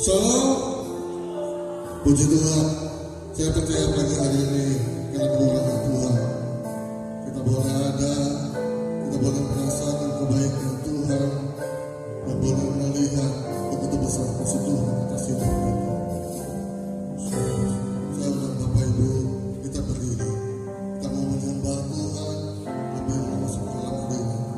Shalom, puji Tuhan. Saya percaya pagi hari ini karena kemuliaan Tuhan kita boleh ada, kita boleh merasakan kebaikan Tuhan, dan boleh melihat begitu besar kasih Tuhan atas hidup kita. Saya undang Bapak Ibu, kita berdiri, kita mau menyembah Tuhan lebih masuk dalam hadirat.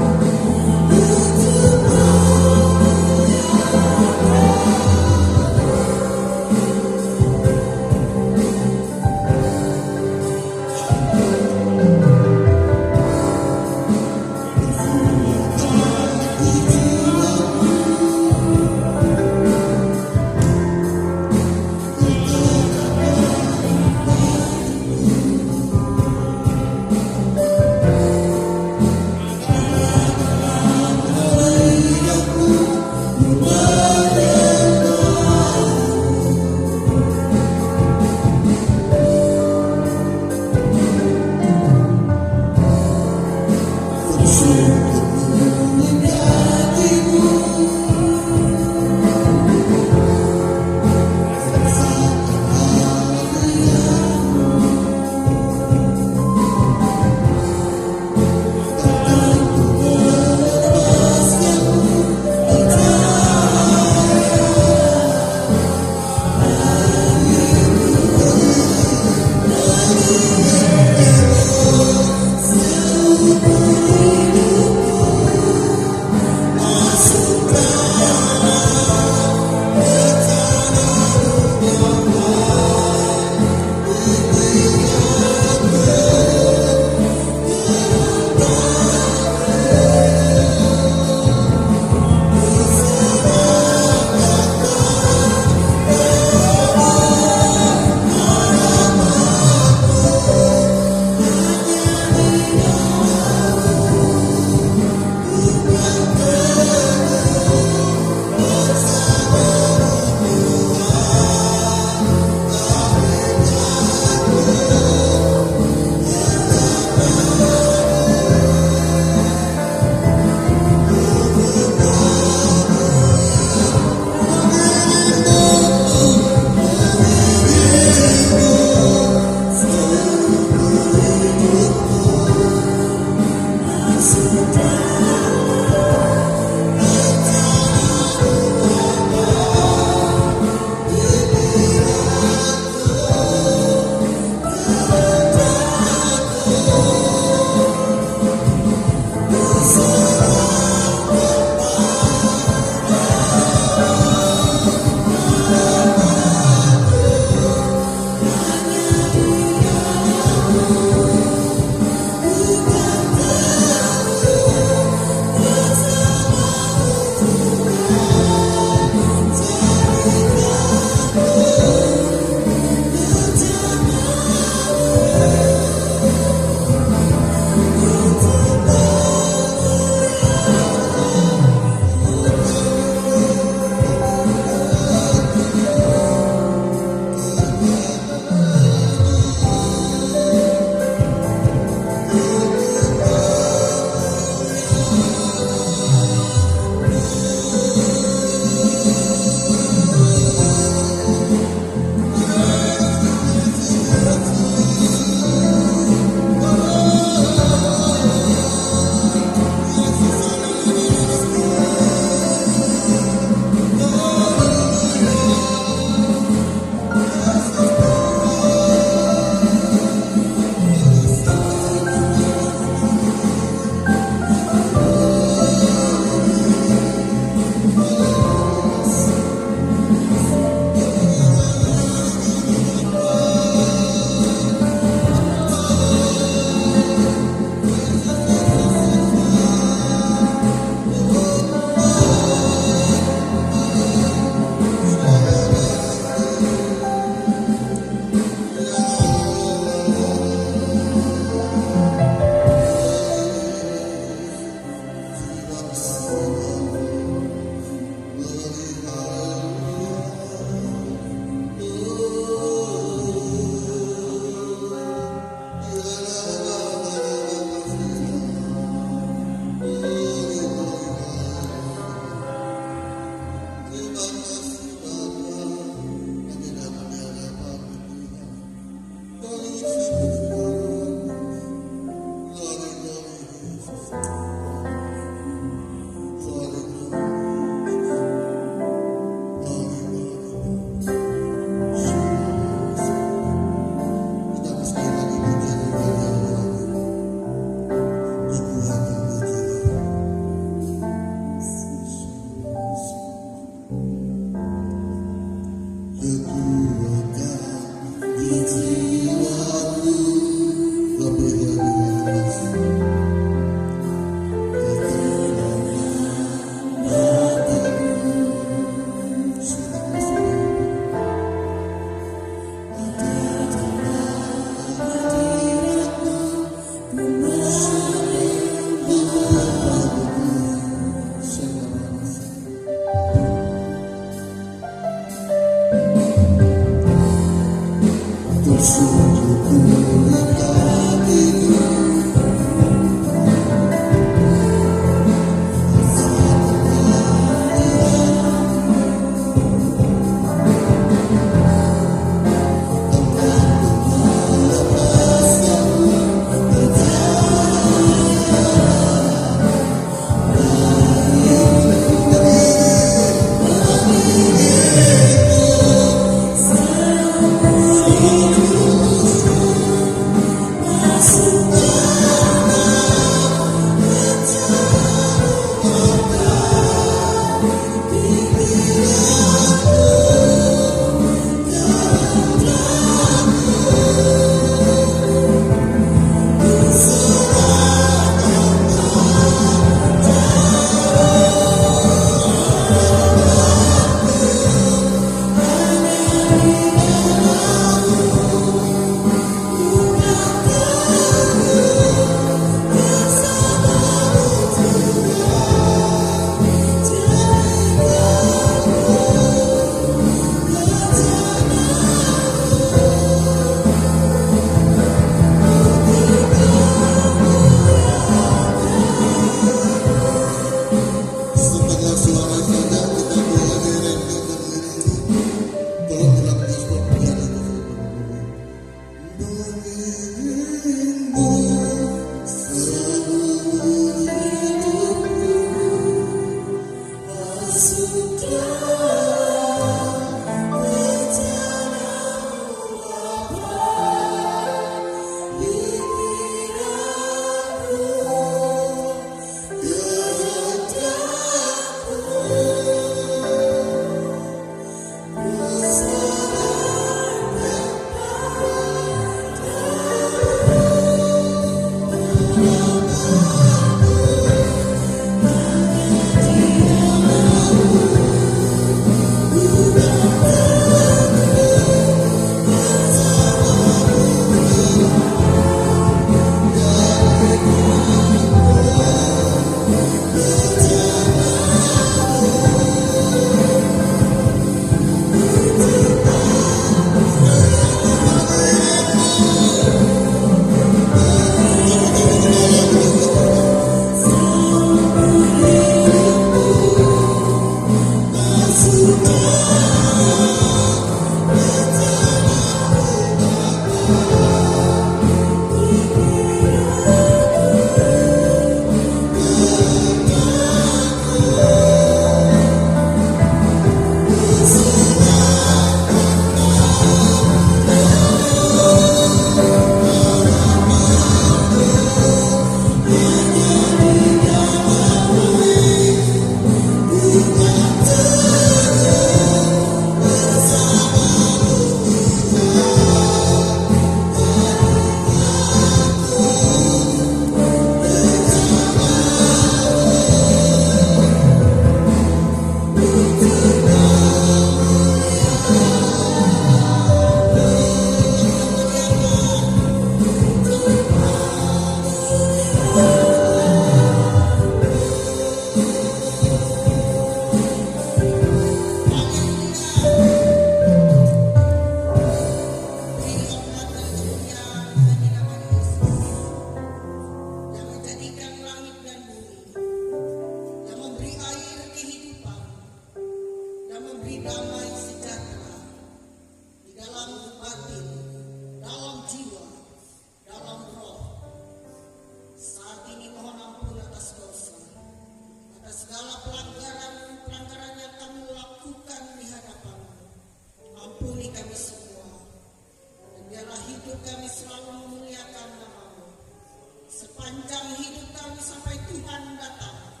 Sepanjang hidup kami sampai Tuhan datang,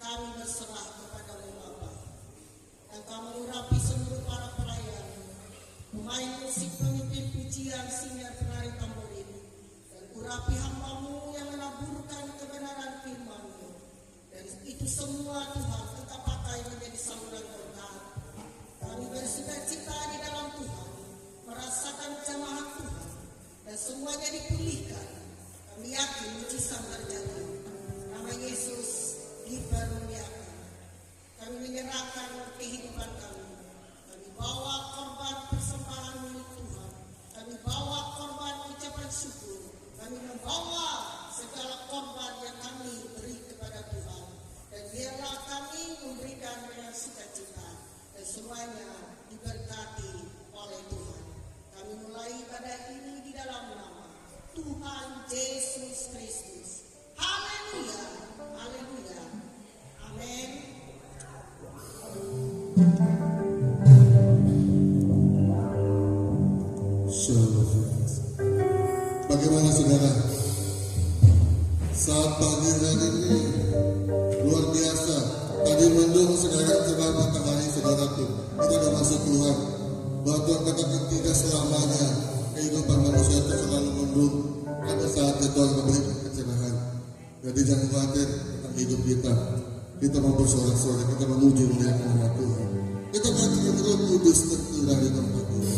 kami berserah kepada-Mu Bapa. Engkau mengurapi seluruh para pelayan, pemain musik, pemimpin pujian, singer, penari tamborin, dan urapi hamba-Mu yang menaburkan kebenaran firman-Mu. Dan itu semua Tuhan Engkau pakai menjadi saluran berkat. Kami bersukacita di dalam Tuhan, merasakan jamaah Tuhan, dan semuanya dipulihkan. Kami yakin mujizat terjadi. Nama Yesus dipermuliakan. Kami menyerahkan kehidupan kami. Kami bawa korban persembahan milik Tuhan. Kami bawa korban ucapan syukur. Kami membawa segala korban yang kami beri kepada Tuhan. Dan biarlah kami memberikan dengan sukacita. Dan semuanya diberkati oleh Tuhan. Kami mulai ibadah ini di dalam nama Tuhan Yesus Kristus. Haleluya, haleluya, amin. Shalom. Bagaimana saudara? Saat pagi hari ini luar biasa. Tadi mendung saudara cerah matahari saudaraku. Kita sudah masuk Tuhan. Bahwa Tuhan katakan tidak selamanya kehidupan manusia itu selalu mendung. Ada saatnya Tuhan memberi kecerahan. Jadi jangan khawatir tentang hidup kita. Kita mau bersorak-sorak, kita memuji muliakan nama Tuhan. Kita katakan Roh Kudus tercurah di tempat ini.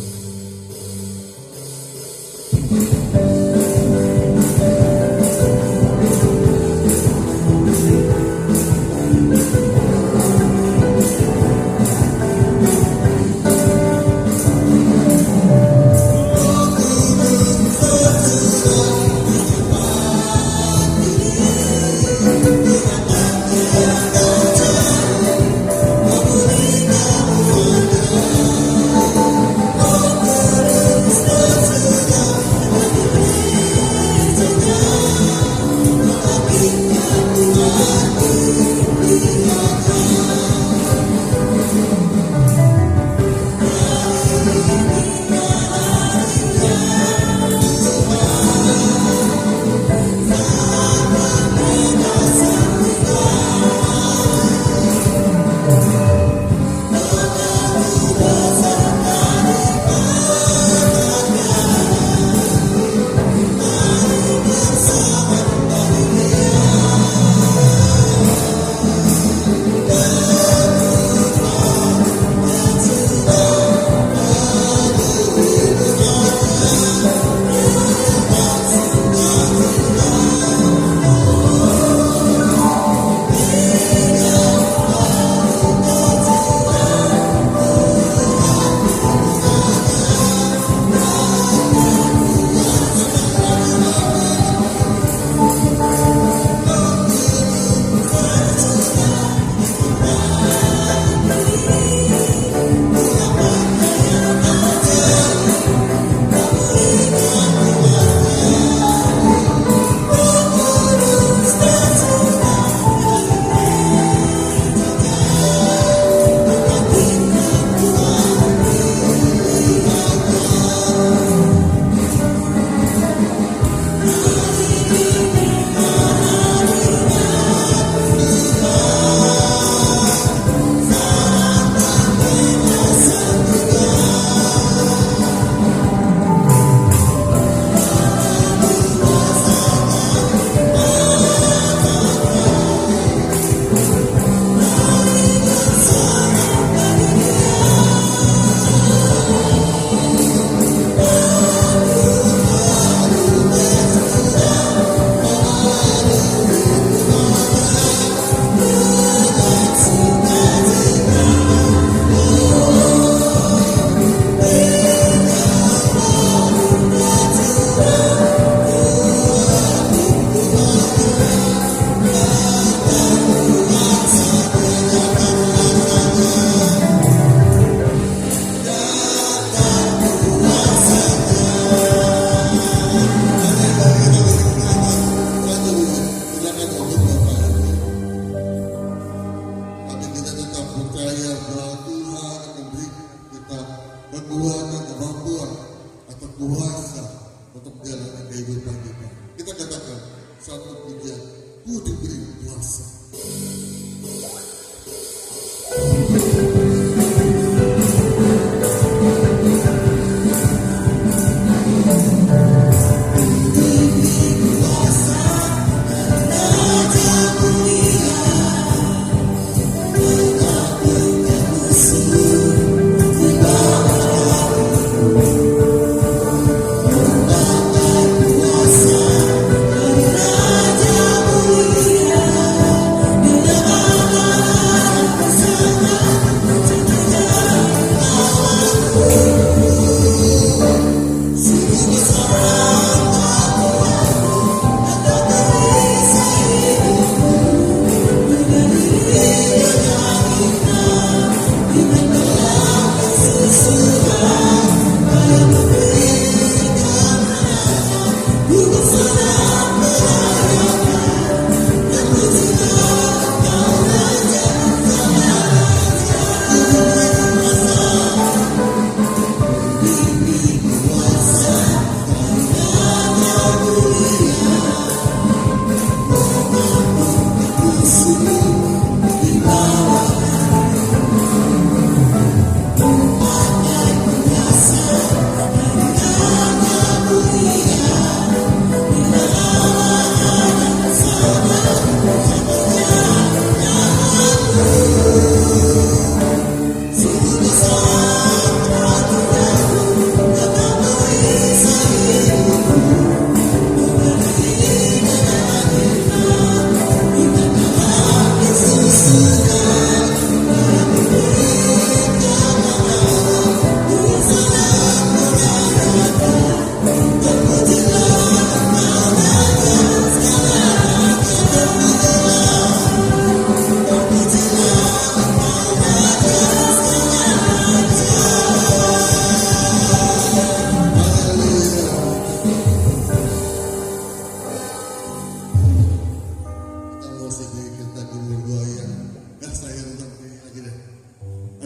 Thank satu pujian, ku diberi kuasa.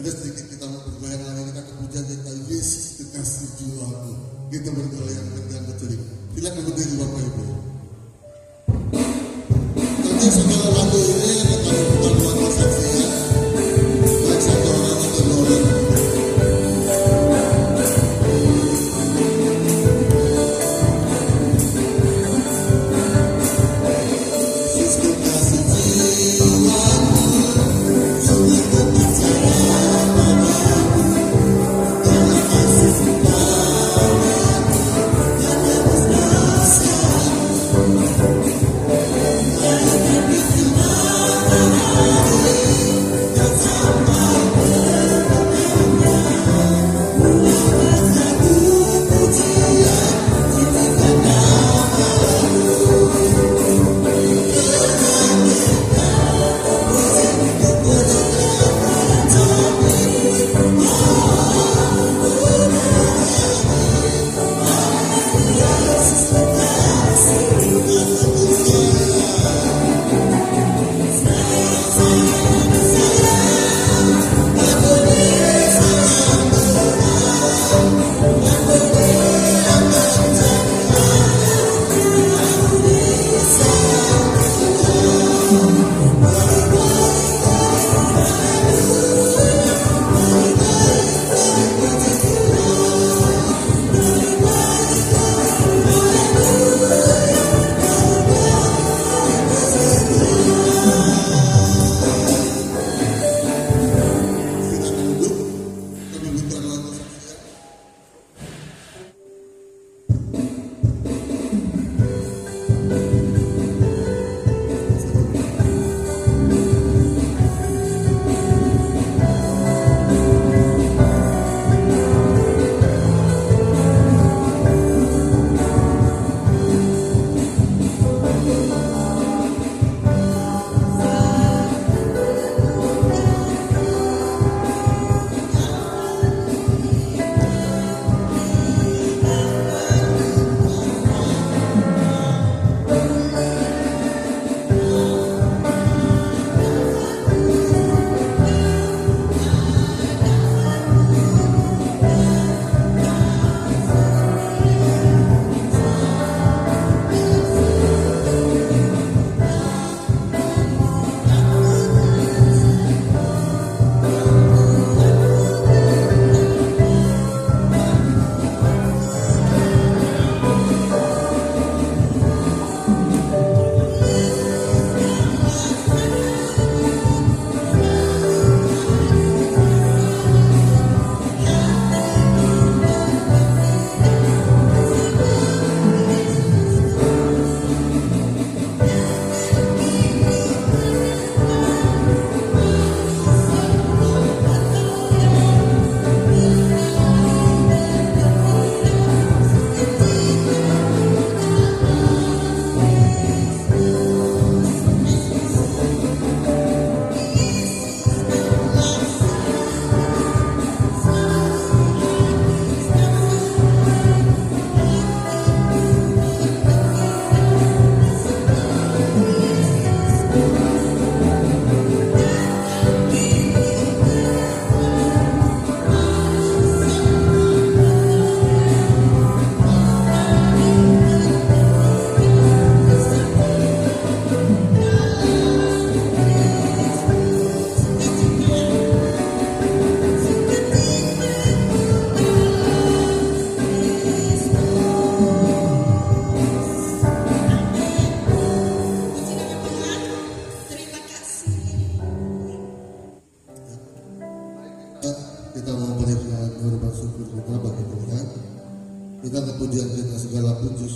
Ada sedikit kita bergoyang lagi, kita kepujian kita Yesus kekasih jiwaku. Kita bergoyang dengan betul. Silakan berdiri Bapak Ibu. Nanti setelah lagu ini akan putar buat kesaksian. Baik satu orang atau dua orang. Yesus kekasih jiwaku, sungguh ku percaya.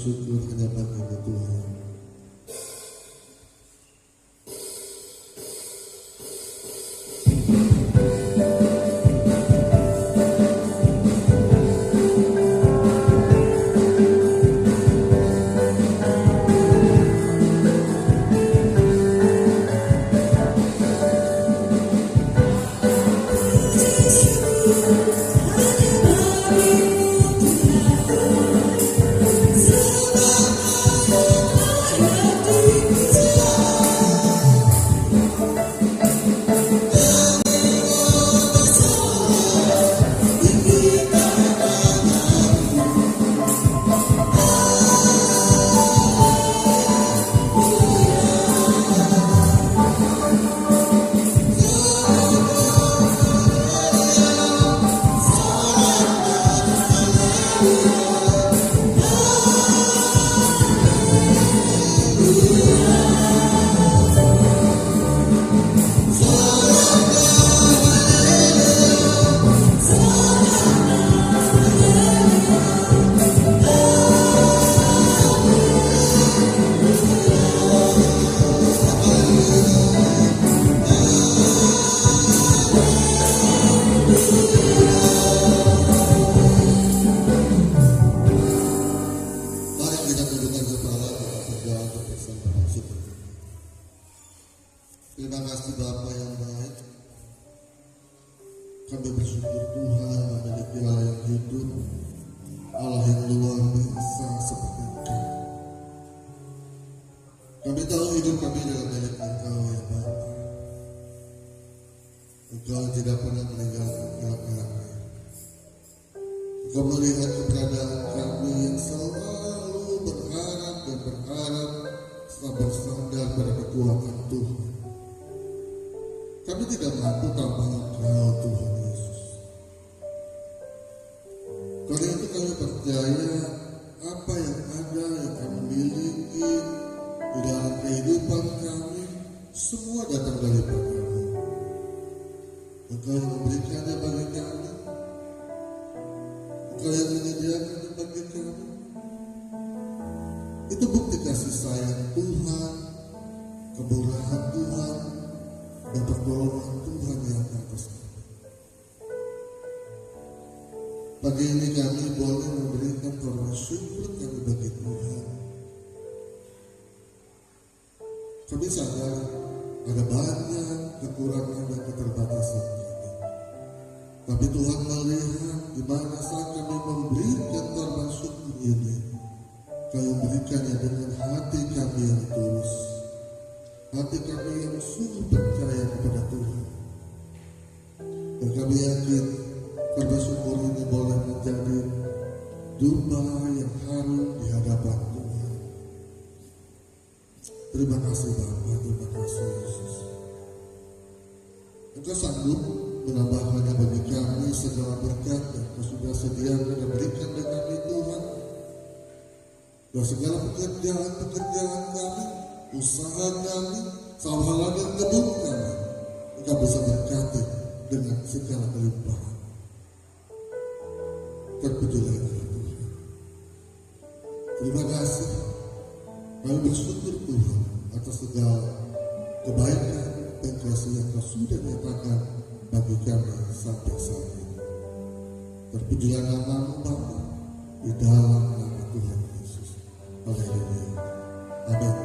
syukur hanya bagi Tuhan. Terima kasih Bapa yang baik. Kami bersyukur Tuhan memiliki Allah yang hidup, Allah yang luar biasa seperti Engkau. Kami tahu hidup kami adalah milik Engkau ya Bapa. Engkau tidak pernah meninggalkan kami. Engkau melihat keberadaan kami yang selalu berharap dan berharap serta bersandar pada kekuatan Tuhan. Kami tidak mampu tanpa Engkau Tuhan Yesus. Karena itu kami percaya apa yang ada yang kami miliki di dalam kehidupan kami semua datang daripada-Mu. Engkau yang memberikannya bagi kami. Engkau yang menyediakannya bagi kami. Itu bukti kasih sayang Tuhan, kemurahan Tuhan, dan pertolongan Tuhan yang atas kami. Pagi ini kami boleh memberikan korban syukur kami bagi Tuhan. Kami sadar ada banyak kekurangan dan keterbatasan kami. Tapi Tuhan melihat di mana saat kami memberikan korban syukur ini, kami memberikannya dengan hati kami yang tulus. Hati kami yang sungguh percaya kepada Tuhan. Dan kami yakin korban syukur ini boleh menjadi domba yang harum di hadapan Tuhan. Terima kasih Bapa, terima kasih Yesus. Engkau sanggup menambahkannya bagi kami segala berkat yang Engkau sudah sediakan dan berikan dengan kami Tuhan. Dan segala pekerjaan kami, usaha kami, sawah ladang kebun kami, Engkau bisa berkati dengan segala kelimpahan. Terpujilah Tuhan. Terima kasih. Kami bersyukur Tuhan atas segala kebaikan dan kasih yang Kau sudah nyatakan bagi kami sampai saat ini. Terpujilah nama-Mu Bapa di dalam nama Tuhan Yesus. Haleluya. Amin.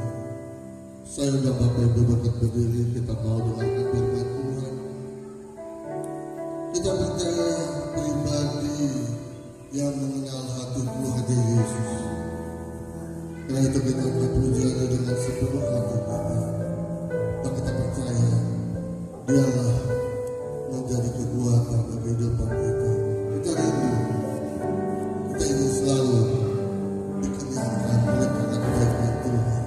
Saya dan Bapak Ibu berkat berdiri, kita mau dengarkan firman Tuhan. Kita percaya pribadi yang mengenal hati Tuhan Yesus. Karena itu kita akan pujiannya dengan sepenuh hati kita. Dan kita percaya Dialah menjadi kekuatan bagi kehidupan kita. Kita rindu, kita ingin selalu dikenyangkan oleh karena kebaikan Tuhan.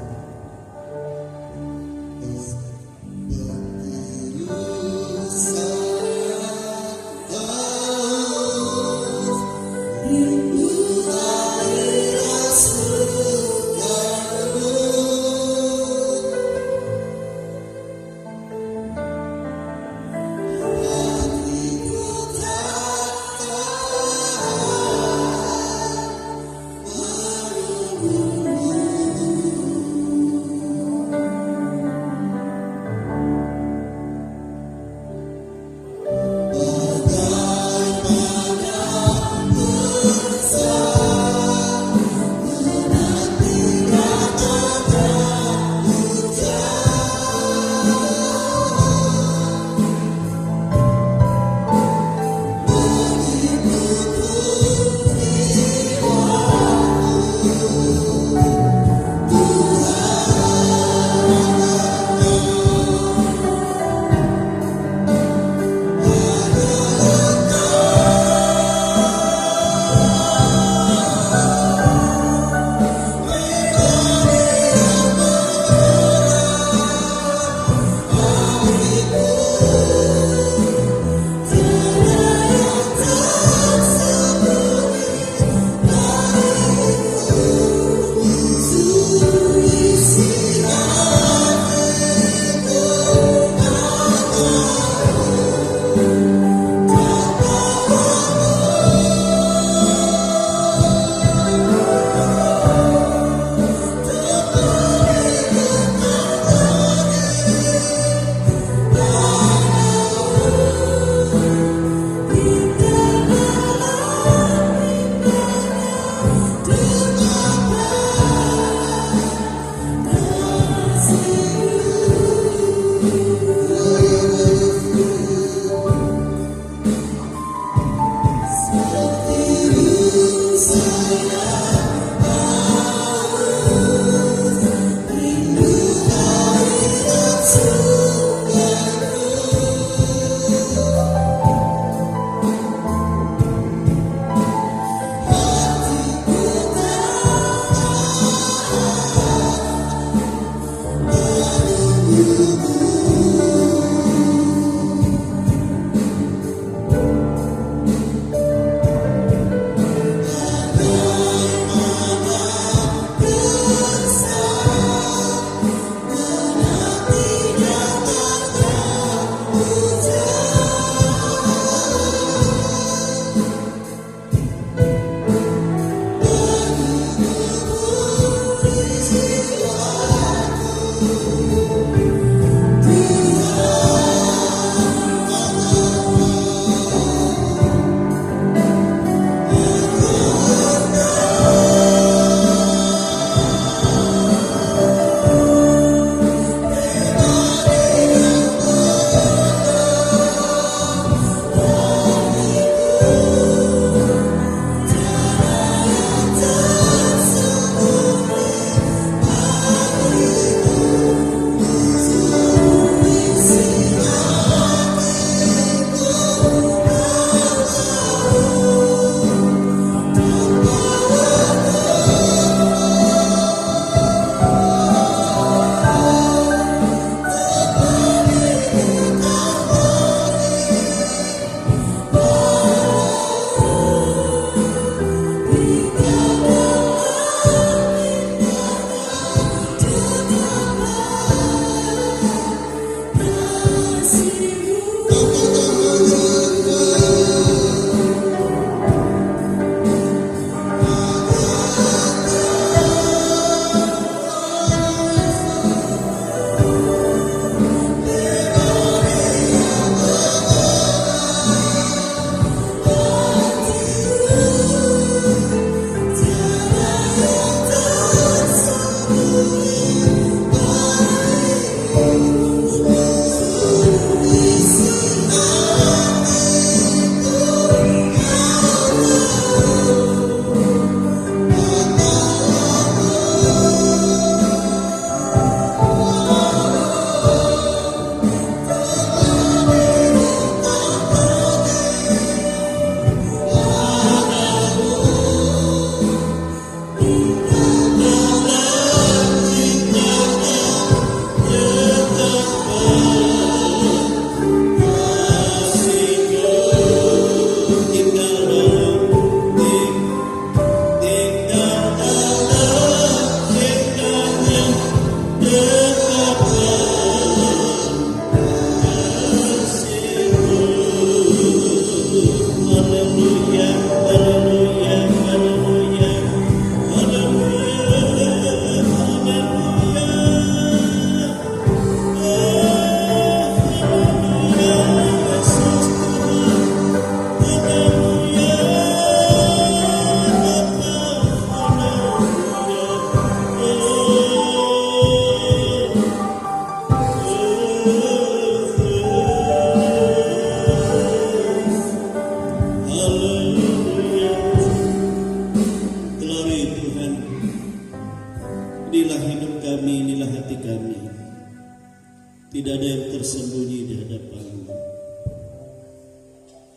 Tidak ada yang tersembunyi di hadapan-Mu.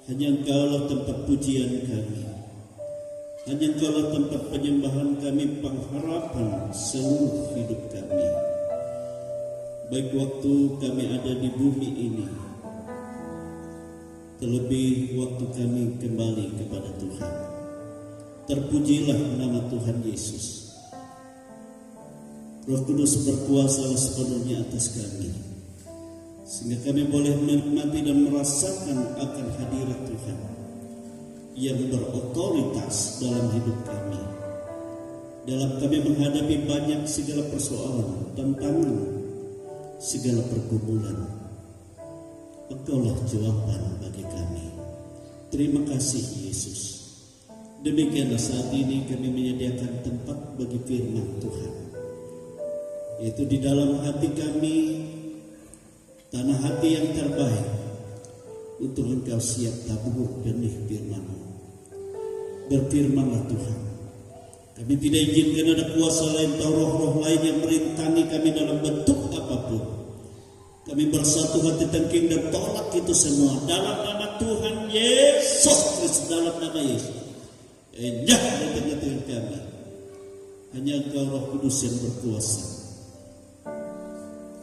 Hanya Engkaulah tempat pujian kami. Hanya Engkaulah tempat penyembahan kami, pengharapan seluruh hidup kami. Baik waktu kami ada di bumi ini, terlebih waktu kami kembali kepada Tuhan. Terpujilah nama Tuhan Yesus. Roh Kudus berkuasa sepenuhnya atas kami, sehingga kami boleh menikmati dan merasakan akan hadirat Tuhan yang berotoritas dalam hidup kami. Dalam kami menghadapi banyak segala persoalan, tantangan, segala pergumulan, Engkaulah jawaban bagi kami. Terima kasih Yesus. Demikianlah saat ini kami menyediakan tempat bagi firman Tuhan, yaitu di dalam hati kami, tanah hati yang terbaik untuk Engkau siap tabur benih firman-Mu. Berfirmanlah Tuhan. Kami tidak izinkan ada kuasa lain atau roh-roh lain yang merintangi kami dalam bentuk apapun. Kami bersatu hati tengking dan tolak itu semua dalam nama Tuhan Yesus Kristus, dalam nama Yesus. Enjak di tengah-tengah kami. Hanya Engkau Roh Kudus yang berkuasa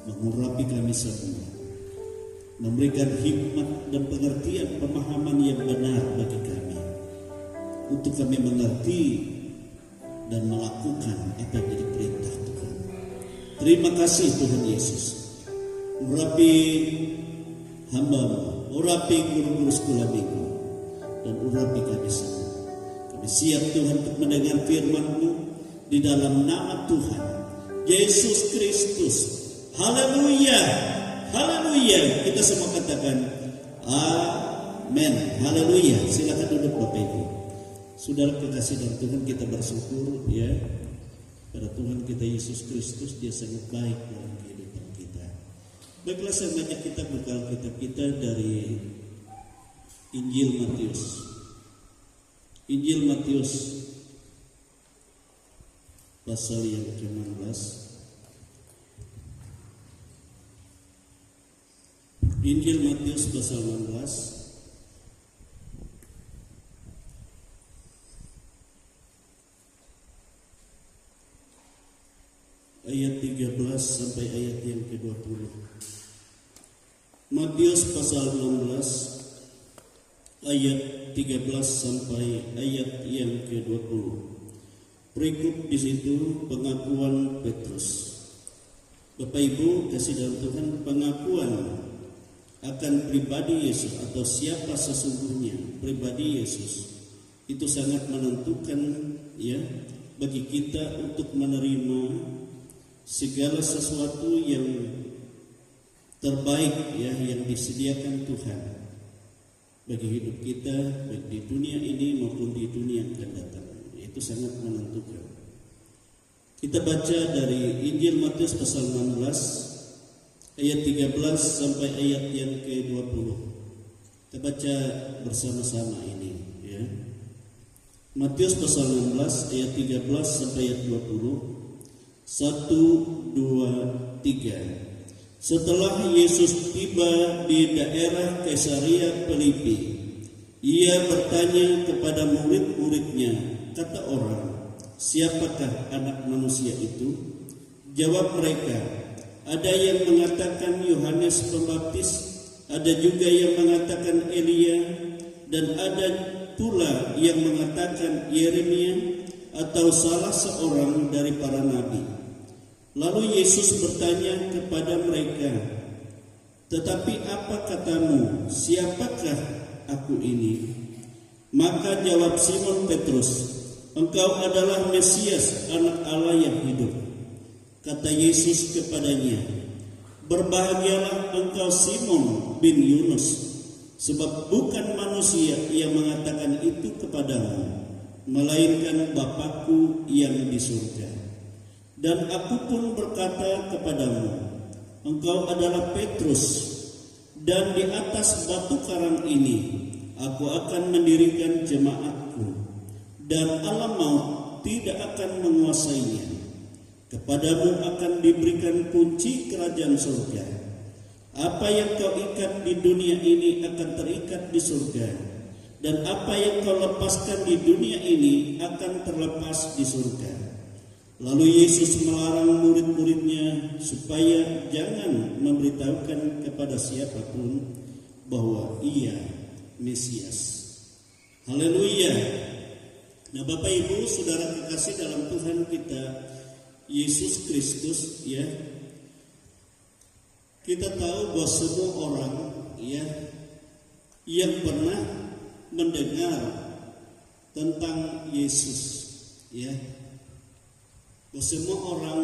mengurapi kami semua, memberikan hikmat dan pengertian pemahaman yang benar bagi kami, untuk kami mengerti dan melakukan apa yang jadi perintah Tuhan. Terima kasih Tuhan Yesus. Urapi hamba-Mu, urapi guru-guru sekolah minggu, dan urapi kami semua. Kami siap Tuhan untuk mendengar firman-Mu di dalam nama Tuhan Yesus Kristus. Haleluya, haleluya. Kita semua katakan amin. Haleluya. Silakan duduk Bapak Ibu. Saudara kekasih dalam Tuhan, kita bersyukur ya pada Tuhan kita Yesus Kristus. Dia sangat baik dalam kehidupan kita. Baiklah, saya mengajak kita bekal kita dari Injil Matius. Injil Matius pasal yang ke-16. Injil Matius pasal 16 ayat 13 sampai ayat yang ke-20. Matius pasal 16 ayat 13 sampai ayat yang ke-20. Berikut di situ pengakuan Petrus. Bapak Ibu kasih dalam Tuhan, pengakuan akan pribadi Yesus atau siapa sesungguhnya pribadi Yesus itu sangat menentukan ya bagi kita untuk menerima segala sesuatu yang terbaik ya yang disediakan Tuhan bagi hidup kita, baik di dunia ini maupun di dunia yang akan datang. Itu sangat menentukan. Kita baca dari Injil Matius pasal 16 ayat 13 sampai ayat yang ke-20. Kita baca bersama-sama ini ya. Matius pasal 16 ayat 13 sampai ayat 20. 1, 2, 3. Setelah Yesus tiba di daerah Kaisarea Filipi, ia bertanya kepada murid-muridnya, kata orang, siapakah anak manusia itu? Jawab mereka, ada yang mengatakan Yohanes Pembaptis, ada juga yang mengatakan Elia, dan ada pula yang mengatakan Yeremia atau salah seorang dari para nabi. Lalu Yesus bertanya kepada mereka, tetapi apa katamu, siapakah aku ini? Maka jawab Simon Petrus, engkau adalah Mesias, anak Allah yang hidup. Kata Yesus kepadanya, berbahagialah engkau Simon bin Yunus, sebab bukan manusia yang mengatakan itu kepadamu, melainkan Bapakku yang di surga. Dan aku pun berkata kepadamu, engkau adalah Petrus, dan di atas batu karang ini aku akan mendirikan jemaatku, dan alam maut tidak akan menguasainya. Kepadamu akan diberikan kunci kerajaan surga. Apa yang kau ikat di dunia ini akan terikat di surga, dan apa yang kau lepaskan di dunia ini akan terlepas di surga. Lalu Yesus melarang murid-muridnya supaya jangan memberitahukan kepada siapapun bahwa ia Mesias. Haleluya. Nah, Bapak Ibu, saudara kekasih dalam Tuhan kita Yesus Kristus, ya, kita tahu bahwa semua orang, ya, yang pernah mendengar tentang Yesus, ya, bahwa semua orang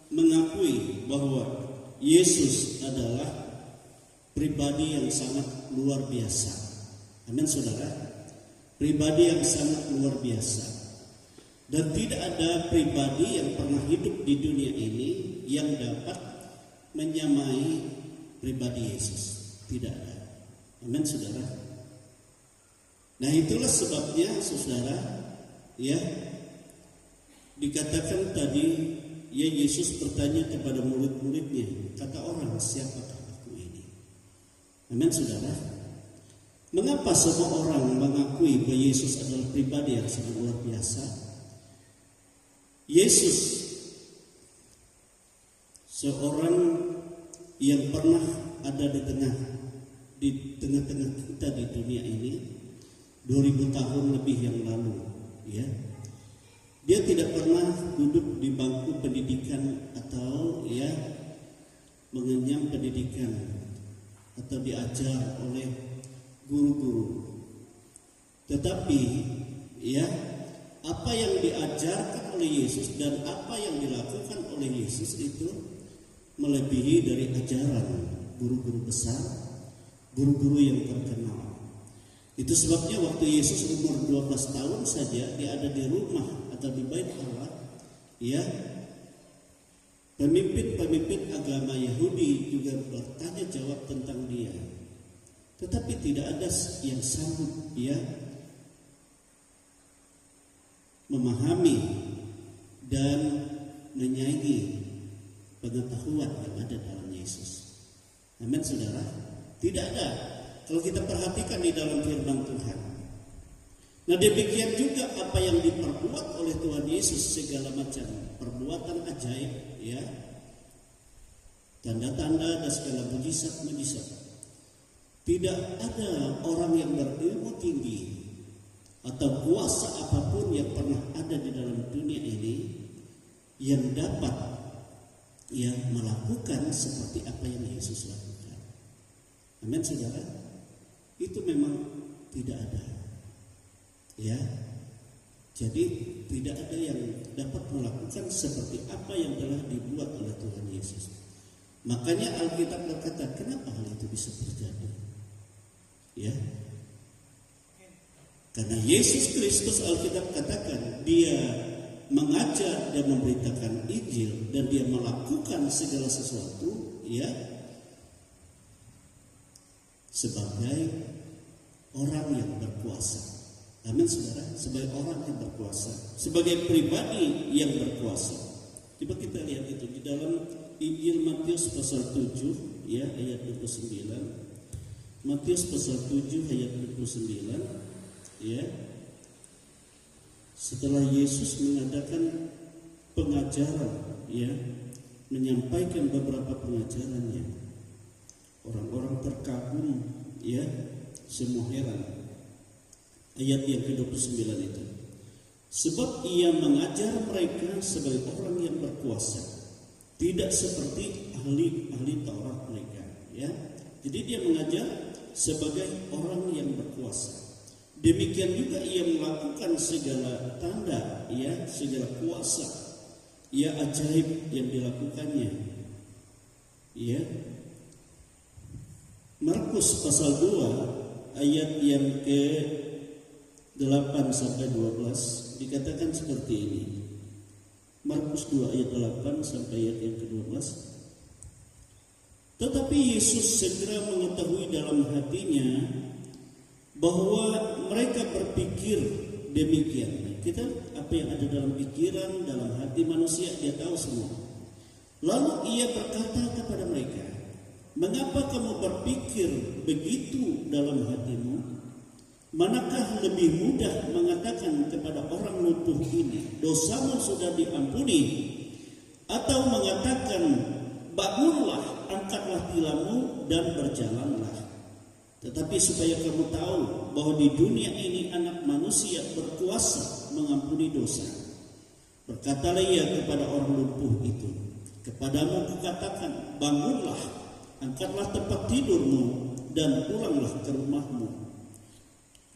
mengakui bahwa Yesus adalah pribadi yang sangat luar biasa. Amin, saudara. Pribadi yang sangat luar biasa. Dan tidak ada pribadi yang pernah hidup di dunia ini yang dapat menyamai pribadi Yesus. Tidak ada. Amin, saudara. Nah, itulah sebabnya, saudara, ya, dikatakan tadi, ya, Yesus bertanya kepada murid-muridnya, kata orang, siapakah aku ini? Amin, saudara. Mengapa semua orang mengakui bahwa Yesus adalah pribadi yang sangat luar biasa? Yesus seorang yang pernah ada di tengah-tengah kita di dunia ini 2000 tahun lebih yang lalu, ya. Dia tidak pernah duduk di bangku pendidikan atau, ya, mengenyam pendidikan atau diajar oleh guru-guru. Tetapi, ya, apa yang diajarkan oleh Yesus dan apa yang dilakukan oleh Yesus itu melebihi dari ajaran guru-guru besar, guru-guru yang terkenal. Itu sebabnya waktu Yesus umur 12 tahun saja, dia ada di rumah atau di bait Allah, ya, pemimpin-pemimpin agama Yahudi juga bertanya jawab tentang dia. Tetapi tidak ada yang sanggup, ya, memahami dan menyaingi pengetahuan yang ada dalam Yesus. Amin, saudara. Tidak ada. Kalau kita perhatikan di dalam firman Tuhan. Nah, demikian juga apa yang diperbuat oleh Tuhan Yesus, segala macam perbuatan ajaib, ya, tanda-tanda dan segala mujizat-mujizat. Tidak ada orang yang berilmu tinggi atau kuasa apapun yang pernah ada di dalam dunia ini yang dapat, ya, melakukan seperti apa yang Yesus lakukan. Amin, saudara. Itu memang tidak ada, ya. Jadi tidak ada yang dapat melakukan seperti apa yang telah dibuat oleh Tuhan Yesus. Makanya Alkitab berkata, kenapa hal itu bisa terjadi? Ya, karena Yesus Kristus, Alkitab katakan, dia mengajar dan memberitakan Injil dan dia melakukan segala sesuatu, ya, sebagai orang yang berkuasa. Amin, saudara. Sebagai orang yang berkuasa, sebagai pribadi yang berkuasa. Coba kita lihat itu di dalam Injil Matius pasal 7, ya, ayat 29. Matius pasal 7 ayat 29, ya. Setelah Yesus mengadakan pengajaran, ya, menyampaikan beberapa pengajarannya, orang-orang terkagum, ya, semua heran. Ayat yang ke-29 itu. Sebab ia mengajar mereka sebagai orang yang berkuasa, tidak seperti ahli-ahli Taurat mereka, ya. Jadi dia mengajar sebagai orang yang berkuasa. Demikian juga ia melakukan segala tanda, ya, segala kuasa, ya, ajaib yang dilakukannya, ya. Markus pasal 2 ayat yang ke-8 sampai 12 dikatakan seperti ini. Markus 2 ayat 8 sampai ayat yang ke-12. Tetapi Yesus segera mengetahui dalam hatinya bahwa mereka berpikir demikian. Kita, apa yang ada dalam pikiran, dalam hati manusia, dia tahu semua. Lalu ia berkata kepada mereka, mengapa Manakah lebih mudah mengatakan kepada orang lumpuh ini, dosamu sudah diampuni, atau mengatakan, bangunlah, angkatlah tilammu dan berjalanlah. Tetapi supaya kamu tahu bahwa di dunia ini anak manusia berkuasa mengampuni dosa. Berkatalah ia kepada orang lumpuh itu, kepadamu kukatakan, bangunlah, angkatlah tempat tidurmu dan pulanglah ke rumahmu.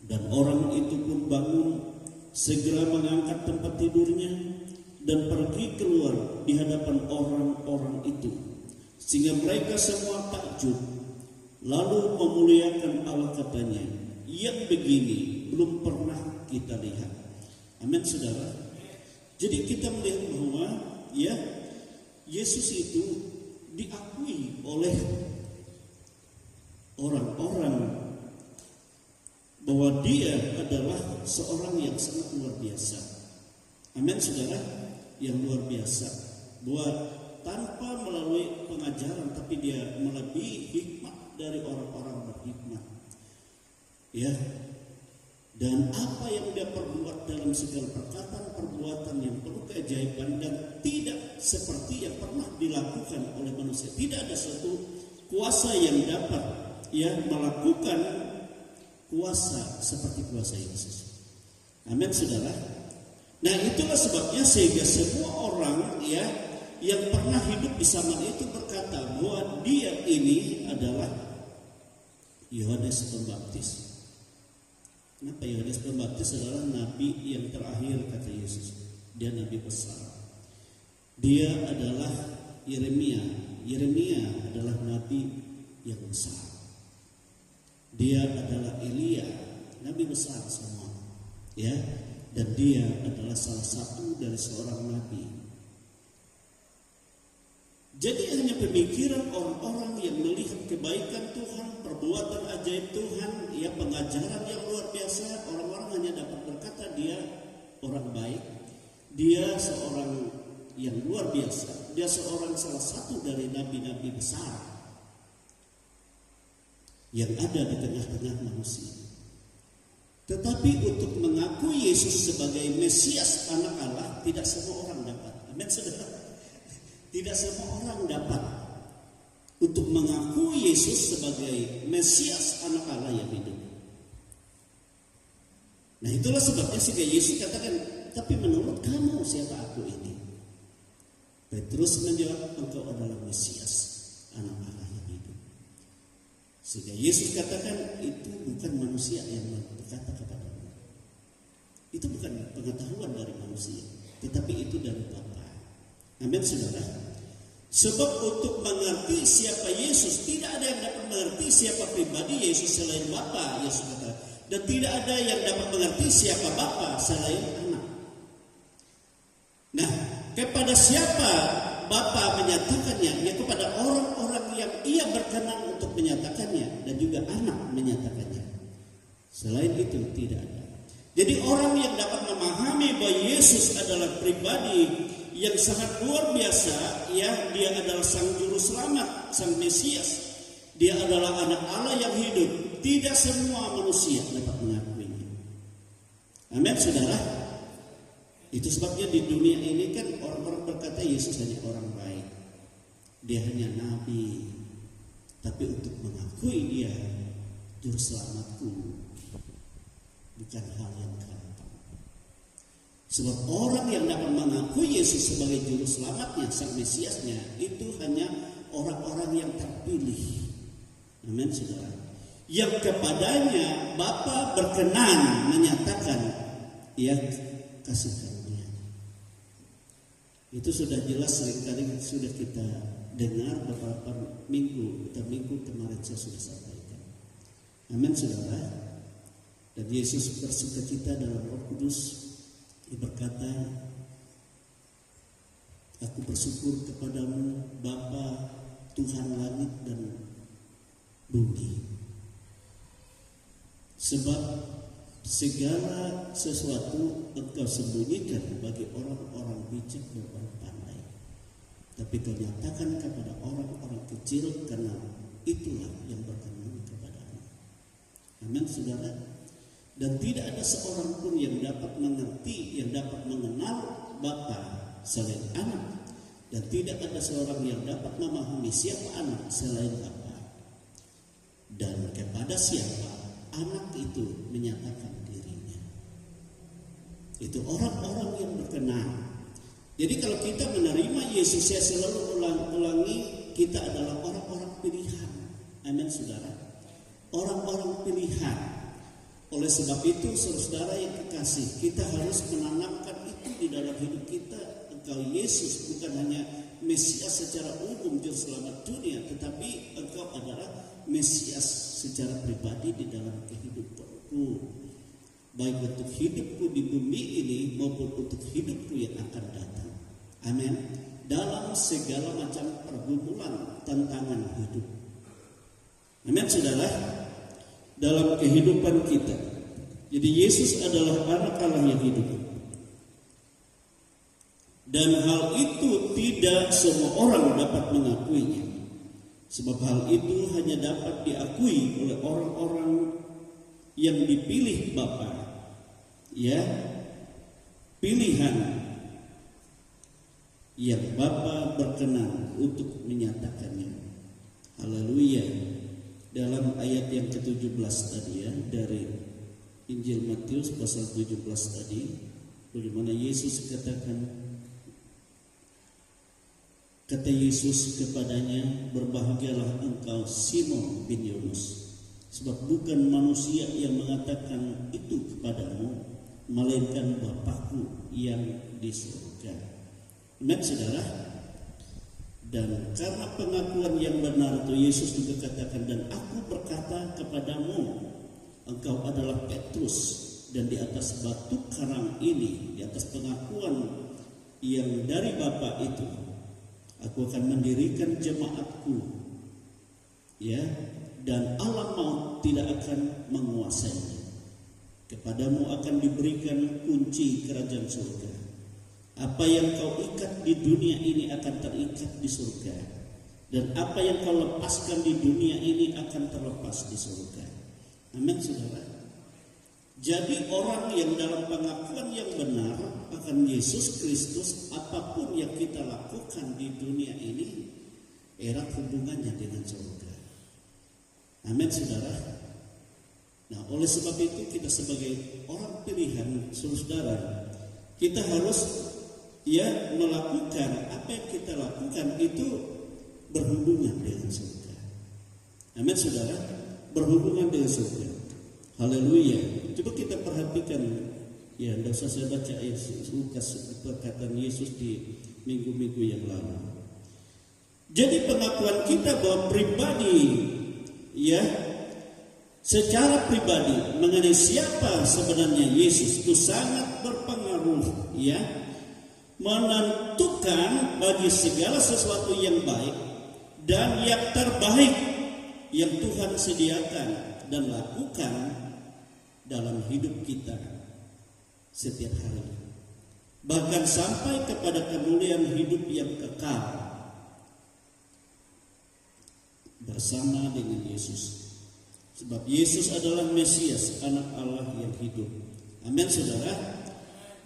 Dan orang itu pun bangun, segera mengangkat tempat tidurnya dan pergi keluar di hadapan orang-orang itu, sehingga mereka semua takjub. Lalu memuliakan Allah, katanya, yang begini belum pernah kita lihat. Amin, saudara. Jadi kita melihat bahwa ya, Yesus itu diakui oleh orang-orang bahwa dia adalah seorang yang sangat luar biasa. Amin, saudara, yang luar biasa. Bahwa tanpa melalui pengajaran, tapi dia melebihi hikmat dari orang-orang berhikmat. Ya. Dan apa yang dia perbuat dalam segala perkataan-perbuatan yang penuh keajaiban dan tidak seperti yang pernah dilakukan oleh manusia. Tidak ada suatu kuasa yang dapat ya melakukan kuasa seperti kuasa Yesus. Amin, saudara. Nah, itulah sebabnya sehingga semua orang ya yang pernah hidup di zaman itu berkata bahwa dia ini adalah Yohanes Pembaptis. Kenapa Yohanes Pembaptis adalah nabi yang terakhir, kata Yesus. Dia nabi besar. Dia adalah Yeremia. Yeremia adalah nabi yang besar. Dia adalah Elia, nabi besar semua. Ya, dan dia adalah salah satu dari seorang nabi. Jadi hanya pemikiran orang-orang yang melihat kebaikan Tuhan, perbuatan ajaib Tuhan, ya pengajaran yang luar biasa, orang-orang hanya dapat berkata dia orang baik, dia seorang yang luar biasa, dia seorang salah satu dari nabi-nabi besar yang ada di tengah-tengah manusia. Tetapi untuk mengakui Yesus sebagai Mesias anak Allah, tidak semua orang dapat. Amin, saudara. Tidak semua orang dapat untuk mengakui Yesus sebagai Mesias anak Allah yang hidup. Nah, itulah sebabnya sehingga Yesus katakan, tapi menurut kamu siapa aku ini? Petrus menjawab, engkau adalah Mesias anak Allah yang hidup. Sehingga Yesus katakan, itu bukan manusia yang berkata kepadamu. Itu bukan pengetahuan dari manusia, tetapi itu dari Bapa. Amin, saudara. Sebab untuk mengerti siapa Yesus, tidak ada yang dapat mengerti siapa pribadi Yesus selain Bapa, Yesus kata. Dan tidak ada yang dapat mengerti siapa Bapa selain Anak. Nah, kepada siapa Bapa menyatakannya? Ya kepada orang-orang yang ia berkenan untuk menyatakannya, dan juga Anak menyatakannya. Selain itu tidak ada. Jadi orang yang dapat memahami bahwa Yesus adalah pribadi yang sangat luar biasa, ya, dia adalah sang juru selamat, sang Mesias. Dia adalah anak Allah yang hidup. Tidak semua manusia dapat mengakuinya. Amin, saudara. Itu sebabnya di dunia ini kan orang-orang berkata Yesus hanya orang baik. Dia hanya nabi. Tapi untuk mengakui dia juru selamatku bukan hal yang gampang. Sebab orang yang dapat mengakui Yesus sebagai juru selamatnya, sang Mesiasnya, itu hanya orang-orang yang terpilih. Amin, saudara. Yang kepadanya Bapa berkenan menyatakan ya kasih karunia. Itu sudah jelas, seringkali sudah kita dengar beberapa minggu kemarin saya sudah sampaikan. Amin, saudara. Dan Yesus bersukacita dalam Roh Kudus. Dia berkata, aku bersyukur kepadamu Bapa, Tuhan langit dan bumi. Sebab segala sesuatu engkau sembunyikan bagi orang-orang bijak dan orang pandai. Tapi kau nyatakan kepada orang-orang kecil, karena itulah yang berkenan kepadamu. Amin, saudara. Dan tidak ada seorang pun yang dapat mengerti, yang dapat mengenal Bapa selain Anak. Dan tidak ada seorang yang dapat memahami siapa Anak selain Bapa. Dan kepada siapa Anak itu menyatakan dirinya. Itu orang-orang yang berkenan. Jadi kalau kita menerima Yesus, saya selalu ulangi, kita adalah orang-orang pilihan. Amin, saudara. Orang-orang pilihan. Oleh sebab itu, saudara yang kekasih, kita harus menanamkan itu di dalam hidup kita. Engkau Yesus bukan hanya Mesias secara umum juru selamat dunia, tetapi Engkau adalah Mesias secara pribadi di dalam kehidupanku, baik untuk hidupku di bumi ini maupun untuk hidupku yang akan datang. Amin. Dalam segala macam pergumulan tantangan hidup. Amin, saudara. Dalam kehidupan kita. Jadi Yesus adalah Anak Allah yang hidup. Dan hal itu tidak semua orang dapat mengakuinya. Sebab hal itu hanya dapat diakui oleh orang-orang yang dipilih Bapa. Ya, pilihan yang Bapa berkenan untuk menyatakannya. Haleluya. Dalam ayat yang ke-17 tadi ya, dari Injil Matius pasal 17 tadi, bagaimana Yesus katakan, kata Yesus kepadanya, berbahagialah engkau Simon bin Yunus, sebab bukan manusia yang mengatakan itu kepadamu, melainkan Bapakku yang di surga. Amin, saudara. Dan karena pengakuan yang benar itu, Yesus juga katakan, dan aku berkata kepadamu, engkau adalah Petrus, dan di atas batu karang ini, di atas pengakuan yang dari Bapa itu, aku akan mendirikan jemaatku, ya, dan alam maut tidak akan menguasainya. Kepadamu akan diberikan kunci kerajaan surga. Apa yang kau ikat di dunia ini akan terikat di surga, dan apa yang kau lepaskan di dunia ini akan terlepas di surga. Amin, saudara. Jadi orang yang dalam pengakuan yang benar akan Yesus Kristus, apapun yang kita lakukan di dunia ini erat hubungannya dengan surga. Amin, saudara. Nah, oleh sebab itu kita sebagai orang pilihan, saudara, kita harus melakukan apa yang kita lakukan itu berhubungan dengan surga. Amin, saudara, berhubungan dengan surga. Haleluya. Coba kita perhatikan, ya, tidak usah saya baca Lukas perkataan Yesus di minggu-minggu yang lalu. Jadi pengakuan kita bahwa pribadi, ya, secara pribadi mengenai siapa sebenarnya Yesus itu sangat berpengaruh, ya, menentukan bagi segala sesuatu yang baik dan yang terbaik yang Tuhan sediakan dan lakukan dalam hidup kita setiap hari, bahkan sampai kepada kemuliaan hidup yang kekal bersama dengan Yesus. Sebab Yesus adalah Mesias, Anak Allah yang hidup. Amin, saudara.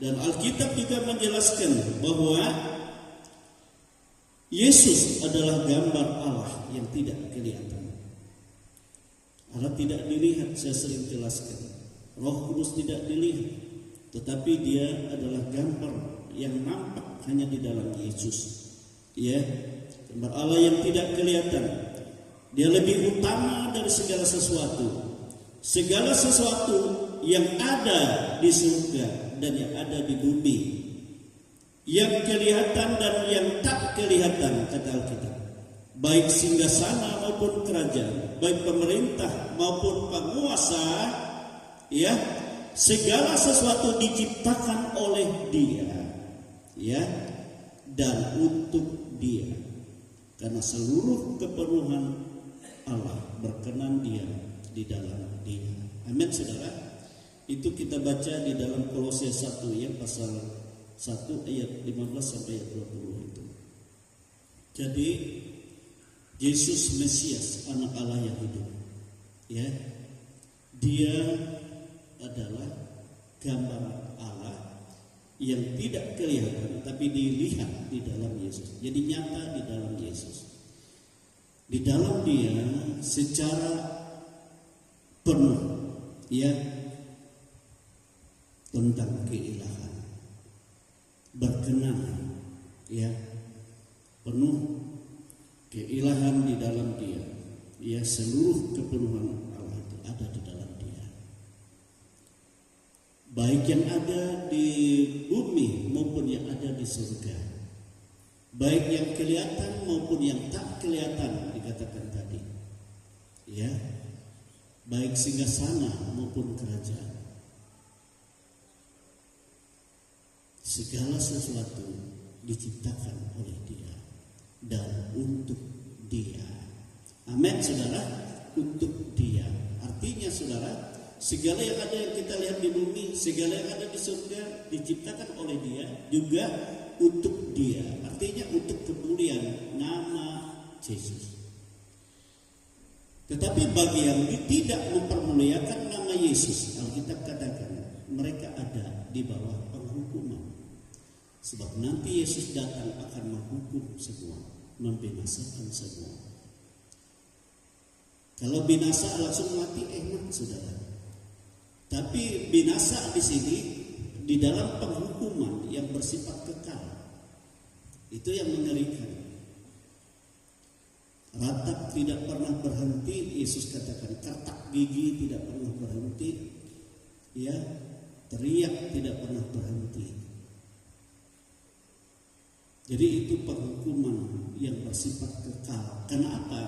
Dan Alkitab juga menjelaskan bahwa Yesus adalah gambar Allah yang tidak kelihatan. Allah tidak dilihat, saya sering jelaskan. Roh Kudus tidak dilihat, tetapi dia adalah gambar yang nampak hanya di dalam Yesus. Ya, gambar Allah yang tidak kelihatan. Dia lebih utama dari segala sesuatu. Segala sesuatu yang ada di surga dan yang ada di bumi, yang kelihatan dan yang tak kelihatan, kata Alkitab, baik singgasana maupun kerajaan, baik pemerintah maupun penguasa, ya, segala sesuatu diciptakan oleh Dia, ya, dan untuk Dia, karena seluruh kepenuhan Allah berkenan Dia di dalam Dia. Amin, saudara. Itu kita baca di dalam Kolose 1 ya, pasal 1 ayat 15 sampai ayat 20 itu. Jadi Yesus Mesias, Anak Allah yang hidup, ya, Dia adalah gambar Allah yang tidak kelihatan tapi dilihat di dalam Yesus. Jadi nyata di dalam Yesus. Di dalam Dia secara penuh ya tentang keilahan, berkenan ya, penuh keilahan di dalam Dia. Ya, seluruh kepenuhan Allah itu ada di dalam Dia. Baik yang ada di bumi maupun yang ada di surga. Baik yang kelihatan maupun yang tak kelihatan, dikatakan tadi. Ya. Baik singgasana maupun kerajaan. Segala sesuatu diciptakan oleh Dia dan untuk Dia. Amin, saudara. Untuk Dia. Artinya, saudara, segala yang ada yang kita lihat di bumi, segala yang ada di surga diciptakan oleh Dia, juga untuk Dia. Artinya untuk kemuliaan nama Yesus. Tetapi bagi yang tidak mempermuliakan nama Yesus, Alkitab katakan mereka ada di bawah penghukuman. Sebab nanti Yesus datang akan menghukum semua, membinasakan semua. Kalau binasa langsung mati enak, saudara. Tapi binasa di sini di dalam penghukuman yang bersifat kekal. Itu yang mengerikan. Ratap tidak pernah berhenti, Yesus katakan, katak gigi tidak pernah berhenti, ya, teriak tidak pernah berhenti. Jadi itu penghukuman yang bersifat kekal. Karena apa?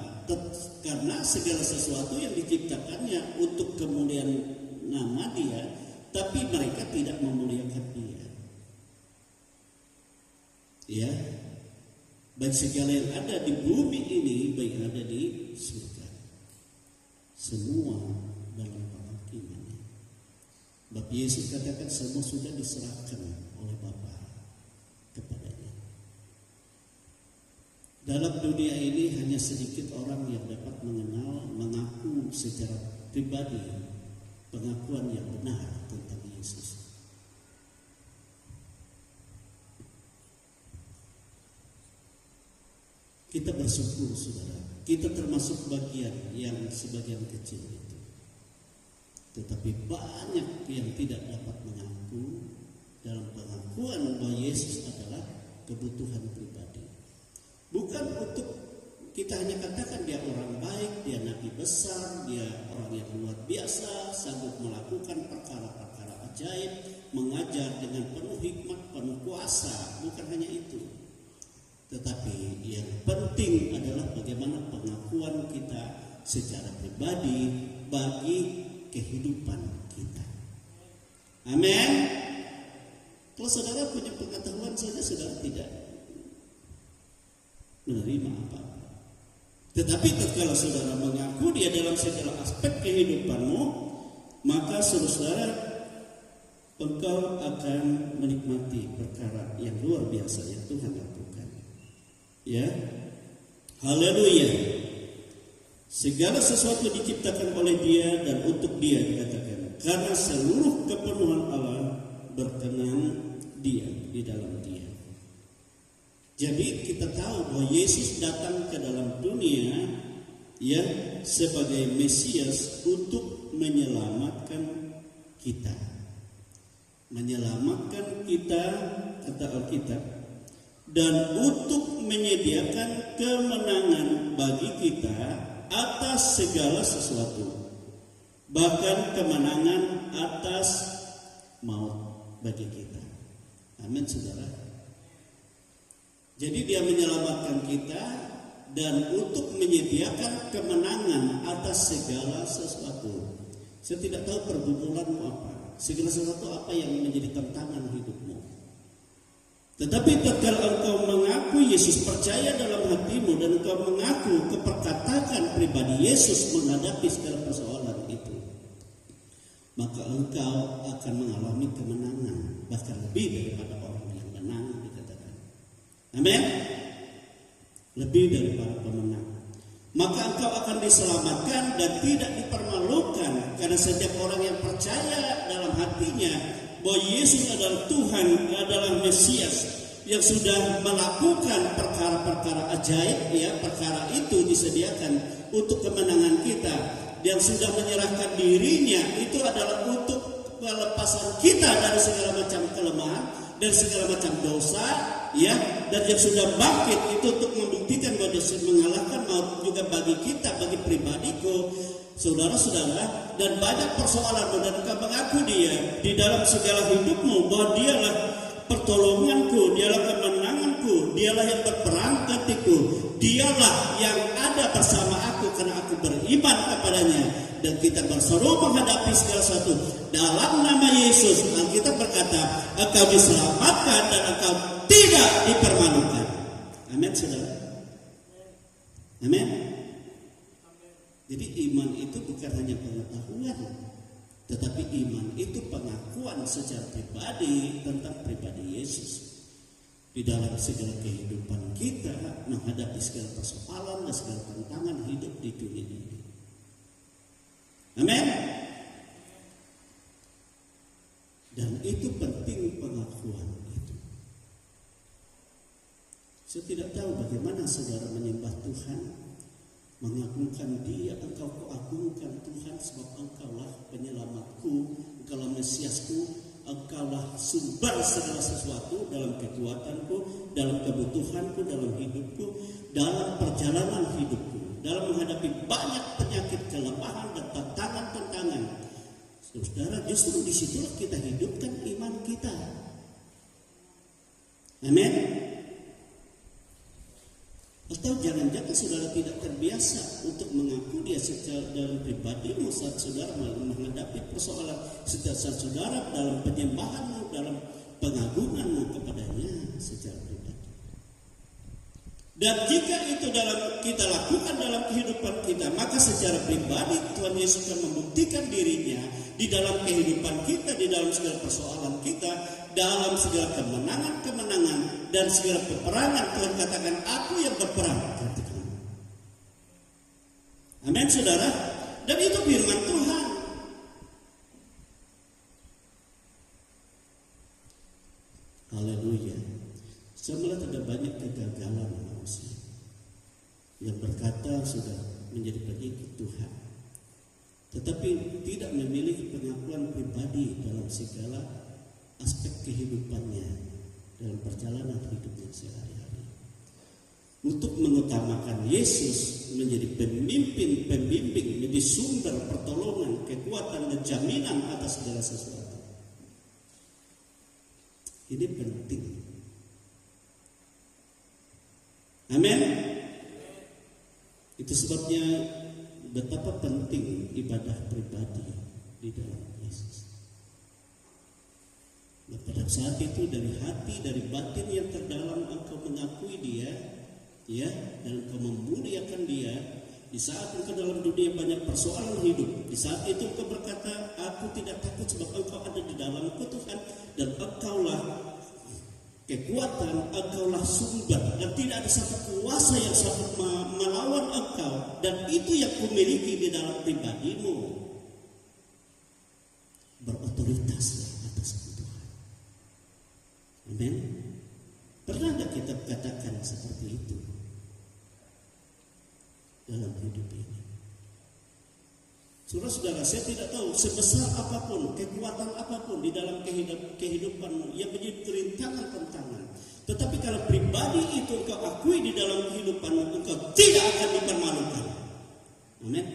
Karena segala sesuatu yang diciptakannya untuk kemuliaan nama Dia, tapi mereka tidak memuliakan Dia. Ya. Baik segala yang ada di bumi ini, baik yang ada di surga, semua dalam penghakimannya. Bapak Yesus katakan semua sudah diserahkan oleh Bapa kepadanya. Dalam dunia ini hanya sedikit orang yang dapat mengaku secara pribadi pengakuan yang benar tentang Yesus. Kita bersyukur, saudara. Kita termasuk bagian yang sebagian kecil itu. Tetapi banyak yang tidak dapat mengaku dalam pengakuan bahwa Yesus adalah kebutuhan pribadi. Bukan untuk kita hanya katakan dia orang baik, dia nabi besar, dia orang yang luar biasa, sanggup melakukan perkara-perkara ajaib, mengajar dengan penuh hikmat, penuh kuasa. Bukan hanya itu. Tetapi yang penting adalah bagaimana pengakuan kita secara pribadi bagi kehidupan kita. Amin. Kalau saudara punya pengetahuan saja, saudara tidak menerima apa-apa. Tetapi kalau saudara mengaku dia dalam segala aspek kehidupanmu, maka saudara, engkau akan menikmati perkara yang luar biasa yang Tuhan lakukan. Ya, haleluya. Segala sesuatu diciptakan oleh Dia dan untuk Dia, dikatakan. Karena seluruh kepenuhan Allah berkenan Dia, di dalam Dia. Jadi kita tahu bahwa Yesus datang ke dalam dunia ya sebagai Mesias untuk menyelamatkan kita. Menyelamatkan kita, kata Alkitab, dan untuk menyediakan kemenangan bagi kita atas segala sesuatu, bahkan kemenangan atas maut bagi kita. Amin, saudara. Jadi Dia menyelamatkan kita dan untuk menyediakan kemenangan atas segala sesuatu. Saya tidak tahu pergumulanmu apa, segala sesuatu apa yang menjadi tantangan hidupmu. Tetapi tatkala engkau mengaku Yesus, percaya dalam hatimu, dan engkau mengaku keperkatakan pribadi Yesus menghadapi segala persoalan itu, maka engkau akan mengalami kemenangan, bahkan lebih daripada orang yang menang, dikatakan. Amin. Lebih daripada pemenang. maka engkau akan diselamatkan dan tidak dipermalukan. Karena setiap orang yang percaya dalam hatinya bahwa Yesus adalah Tuhan, adalah Mesias, yang sudah melakukan perkara-perkara ajaib, ya, perkara itu disediakan untuk kemenangan kita, yang sudah menyerahkan dirinya itu adalah untuk pelepasan kita dari segala macam kelemahan dan segala macam dosa, ya, dan yang sudah bangkit itu untuk membuktikan bahwa dia mengalahkan maut juga bagi kita, bagi pribadiku, saudara-saudara. Dan banyak persoalan dan engkau mengaku dia di dalam segala hidupmu bahwa dialah pertolonganku, dialah kemenanganku, dialah yang berperang gantiku, dialah yang ada bersama aku karena aku beriman kepadanya. Dan kita berseru menghadapi segala sesuatu dalam nama Yesus. Alkitab berkata, engkau diselamatkan dan engkau tidak dipermalukan. Amin, saudara. Amin. Jadi iman itu bukan hanya pengetahuan, tetapi iman itu pengakuan secara pribadi tentang pribadi Yesus di dalam segala kehidupan kita menghadapi segala persoalan dan segala tantangan hidup di dunia ini. Amin. Dan itu penting pengakuan itu. Saya tidak tahu bagaimana saudara menyembah Tuhan, mengagungkan Dia. Engkau kuagungkan Tuhan sebab Engkaulah penyelamatku, Engkaulah Mesiasku, Engkaulah sumber segala sesuatu dalam kekuatanku, dalam kebutuhanku, dalam hidupku, dalam perjalanan hidupku, dalam menghadapi banyak penyakit, kelemahan dan tantangan-tantangan. Saudara, justru disitulah kita hidupkan iman kita. Amin. Atau jangan-jangan saudara tidak terbiasa untuk mengaku Dia secara dalam pribadimu saat saudara menghadapi persoalan, saat saudara dalam penyembahanmu, dalam pengagunganmu kepadanya secara pribadi. Dan jika itu kita lakukan dalam kehidupan kita, maka secara pribadi Tuhan Yesus akan membuktikan dirinya di dalam kehidupan kita, di dalam segala persoalan kita, dalam segala kemenangan-kemenangan dan segala peperangan. Tuhan katakan, aku yang berperang. Amin, saudara. Dan itu firman Tuhan. Haleluya. Saya melihat ada banyak kegagalan manusia yang berkata sudah menjadi pengikut Tuhan, tetapi tidak memiliki pengakuan pribadi dalam segala aspek kehidupannya, dalam perjalanan hidupnya sehari-hari, untuk mengutamakan Yesus menjadi pembimbing, menjadi sumber pertolongan, kekuatan dan jaminan atas segala sesuatu. Ini penting. Amin. Itu sebabnya betapa penting ibadah pribadi di dalam Yesus. Dan pada saat itu dari hati, dari batin yang terdalam engkau mengakui Dia, ya, dan engkau memuliakan Dia. Di saat engkau dalam dunia banyak persoalan hidup, di saat itu engkau berkata, aku tidak takut sebab engkau ada di dalamku Tuhan, dan engkaulah kekuatan, engkaulah sumber, dan tidak ada satu kuasa yang sanggup melawan engkau, dan itu yang kumiliki di dalam pribadimu. Berotoritaslah atas Tuhan. Amin. Pernah tidak kita katakan seperti itu dalam hidup ini? Saudara-saudara, saya tidak tahu sebesar apapun, kekuatan apapun di dalam kehidupanmu yang menjadi rintangan-tantangan. Tetapi kalau pribadi itu engkau akui di dalam kehidupanmu, engkau tidak akan dipermalukan. Amin.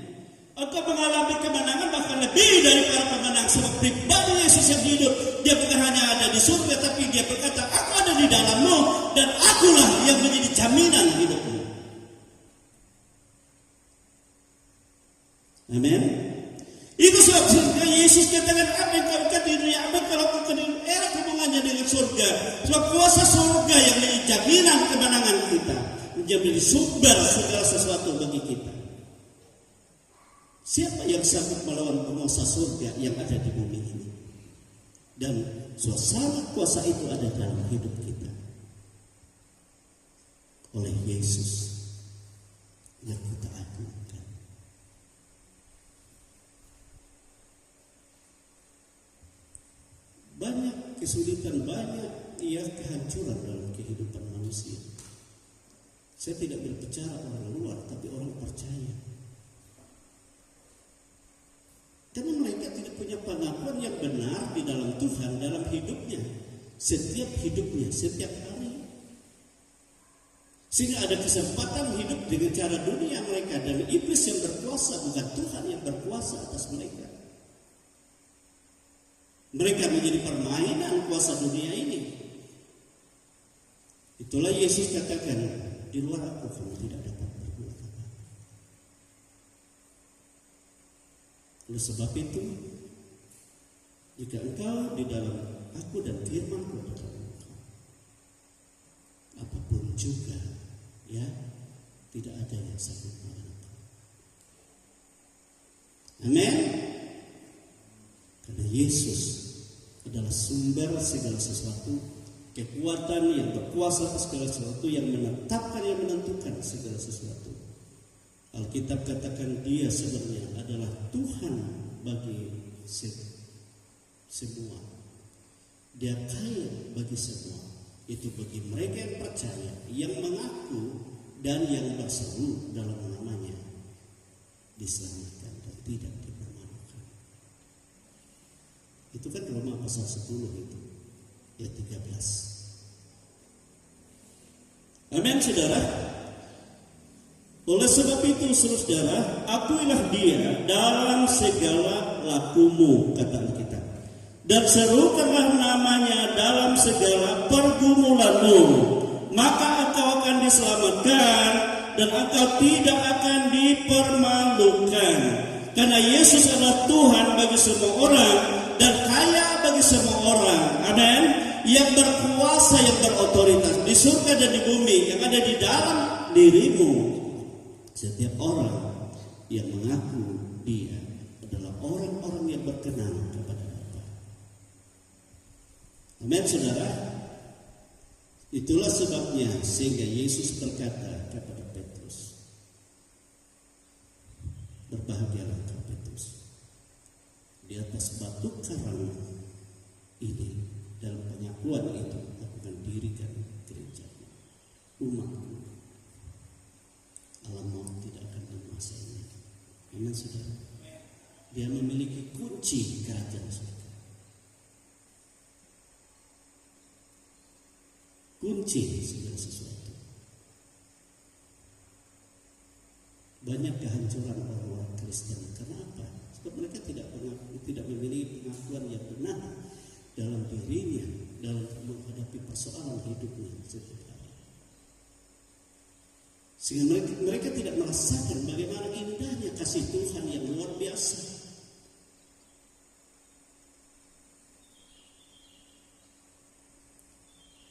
Engkau mengalami kemenangan bahkan lebih dari para pemenang. Sebab pribadi Yesus yang hidup, Dia bukan hanya ada di surga, tapi Dia berkata, aku ada di dalammu dan akulah yang menjadi jaminan hidupmu. Amin. Itu sebab Yesus katakan, apa yang kau ikat di dunia, apa kalau kau ke dunia, erat hubungannya dengan surga. Sebab kuasa surga yang menjadi jaminan kemenangan kita, menjadi sumber segala sesuatu bagi kita. Siapa yang sanggup melawan penguasa surga yang ada di bumi ini? Dan suasana kuasa itu ada dalam hidup kita oleh Yesus. yang kita agungkan. Banyak kesulitan, banyak kehancuran dalam kehidupan manusia. Saya tidak berbicara orang luar, tapi orang percaya. Karena mereka tidak punya pengakuan yang benar di dalam Tuhan, dalam hidupnya, setiap hari. Sehingga ada kesempatan hidup dengan cara dunia mereka, dan iblis yang berkuasa, bukan Tuhan yang berkuasa atas mereka. Mereka menjadi permainan kuasa dunia ini. Itulah Yesus katakan, di luar aku kamu tidak dapat berbuat apa-apa. Oleh sebab itu, jika engkau di dalam aku dan firman-Ku di dalam engkau, apapun juga, tidak ada yang sanggup melawan. Amin. Karena Yesus adalah sumber segala sesuatu, kekuatan yang berkuasa atas segala sesuatu, yang menetapkan, yang menentukan segala sesuatu. Alkitab katakan dia sebenarnya adalah Tuhan bagi semua. Dia kaya bagi semua. Itu bagi mereka yang percaya, yang mengaku dan yang berseru dalam namanya, diselamatkan dan tidak dipermalukan. Itu kan Roma pasal 10 itu, ayat 13. Amin, saudara. Oleh sebab itu, saudara, akuilah dia dalam segala lakumu, kata Alkitab, dan serukanlah namanya dalam segala pergumulanmu, maka engkau akan diselamatkan dan engkau tidak akan dipermalukan. Karena Yesus adalah Tuhan bagi semua orang dan kaya bagi semua orang. Amin. Yang berkuasa, yang berotoritas di surga dan di bumi, yang ada di dalam dirimu. Setiap orang yang mengaku dia adalah orang-orang yang berkenan kepada Bapa. Amin, saudara. Itulah sebabnya sehingga Yesus berkata kepada Petrus, berbahagialah kau Petrus, di atas batu karang ini, dalam pengakuan itu aku akan dirikan gereja, umatku. Alam maut tidak akan menguasainya. Amin, saudara. Dia memiliki kunci kerajaan surga. Kunci segala sesuatu. Banyak kehancuran orang-orang Kristen. Kenapa? Sebab mereka tidak memiliki pengakuan yang benar dalam dirinya, dalam menghadapi persoalan hidupnya setiap hari. Sehingga mereka tidak merasakan bagaimana indahnya kasih Tuhan yang luar biasa.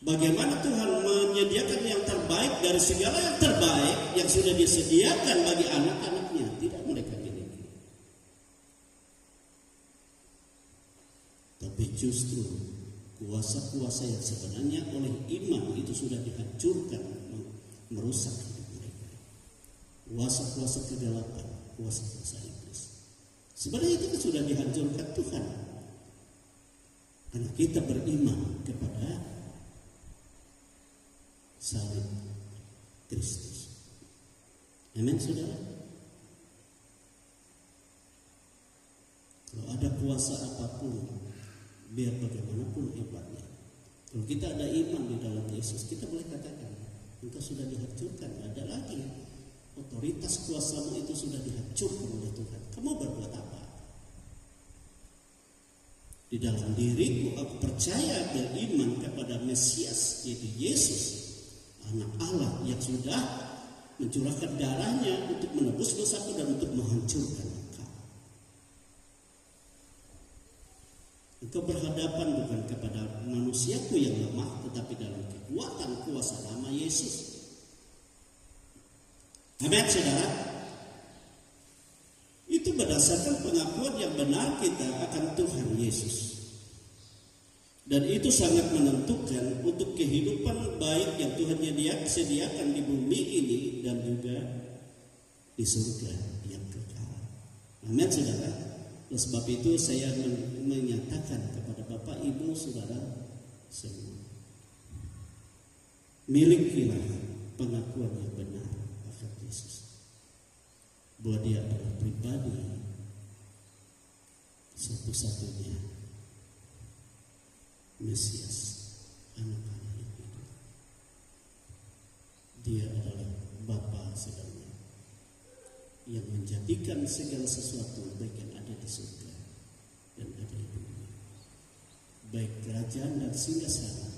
Bagaimana Tuhan menyediakan yang terbaik dari segala yang terbaik yang sudah disediakan bagi anak-anaknya, tidak mereka miliki. Tapi justru kuasa-kuasa yang sebenarnya oleh iman itu sudah dihancurkan, merusak hidup mereka. Kuasa-kuasa kegelapan, kuasa-kuasa iblis. Sebenarnya itu sudah dihancurkan Tuhan. Karena kita beriman kepada salib Kristus. Amin, saudara. Kalau ada kuasa apapun, biar bagaimanapun hebatnya, kalau kita ada iman di dalam Yesus, kita boleh katakan, engkau sudah dihancurkan. Ada lagi, otoritas kuasamu itu sudah dihancurkan oleh Tuhan. Kamu berbuat apa? Di dalam diriku aku percaya dan iman kepada Mesias, yaitu Yesus, Anak Allah yang sudah mencurahkan darahnya untuk menebus dosaku dan untuk menghancurkan engkau. Engkau berhadapan bukan kepada manusiaku yang lemah, tetapi dalam kekuatan kuasa nama Yesus. Amin, saudara. Itu berdasarkan pengakuan yang benar kita akan Tuhan Yesus. Dan itu sangat menentukan untuk kehidupan baik yang Tuhan sediakan di bumi ini dan juga di surga yang kekal. Amin, saudara. Oleh sebab itu saya menyatakan kepada Bapak, Ibu, saudara semua, milikilah pengakuan yang benar akan Yesus, bahwa Dia adalah pribadi satu-satunya Mesias, anak Allah yang hidup. Dia adalah Bapa segalanya, yang menjadikan segala sesuatu baik yang ada di surga dan ada di dunia, baik kerajaan dan singgasana,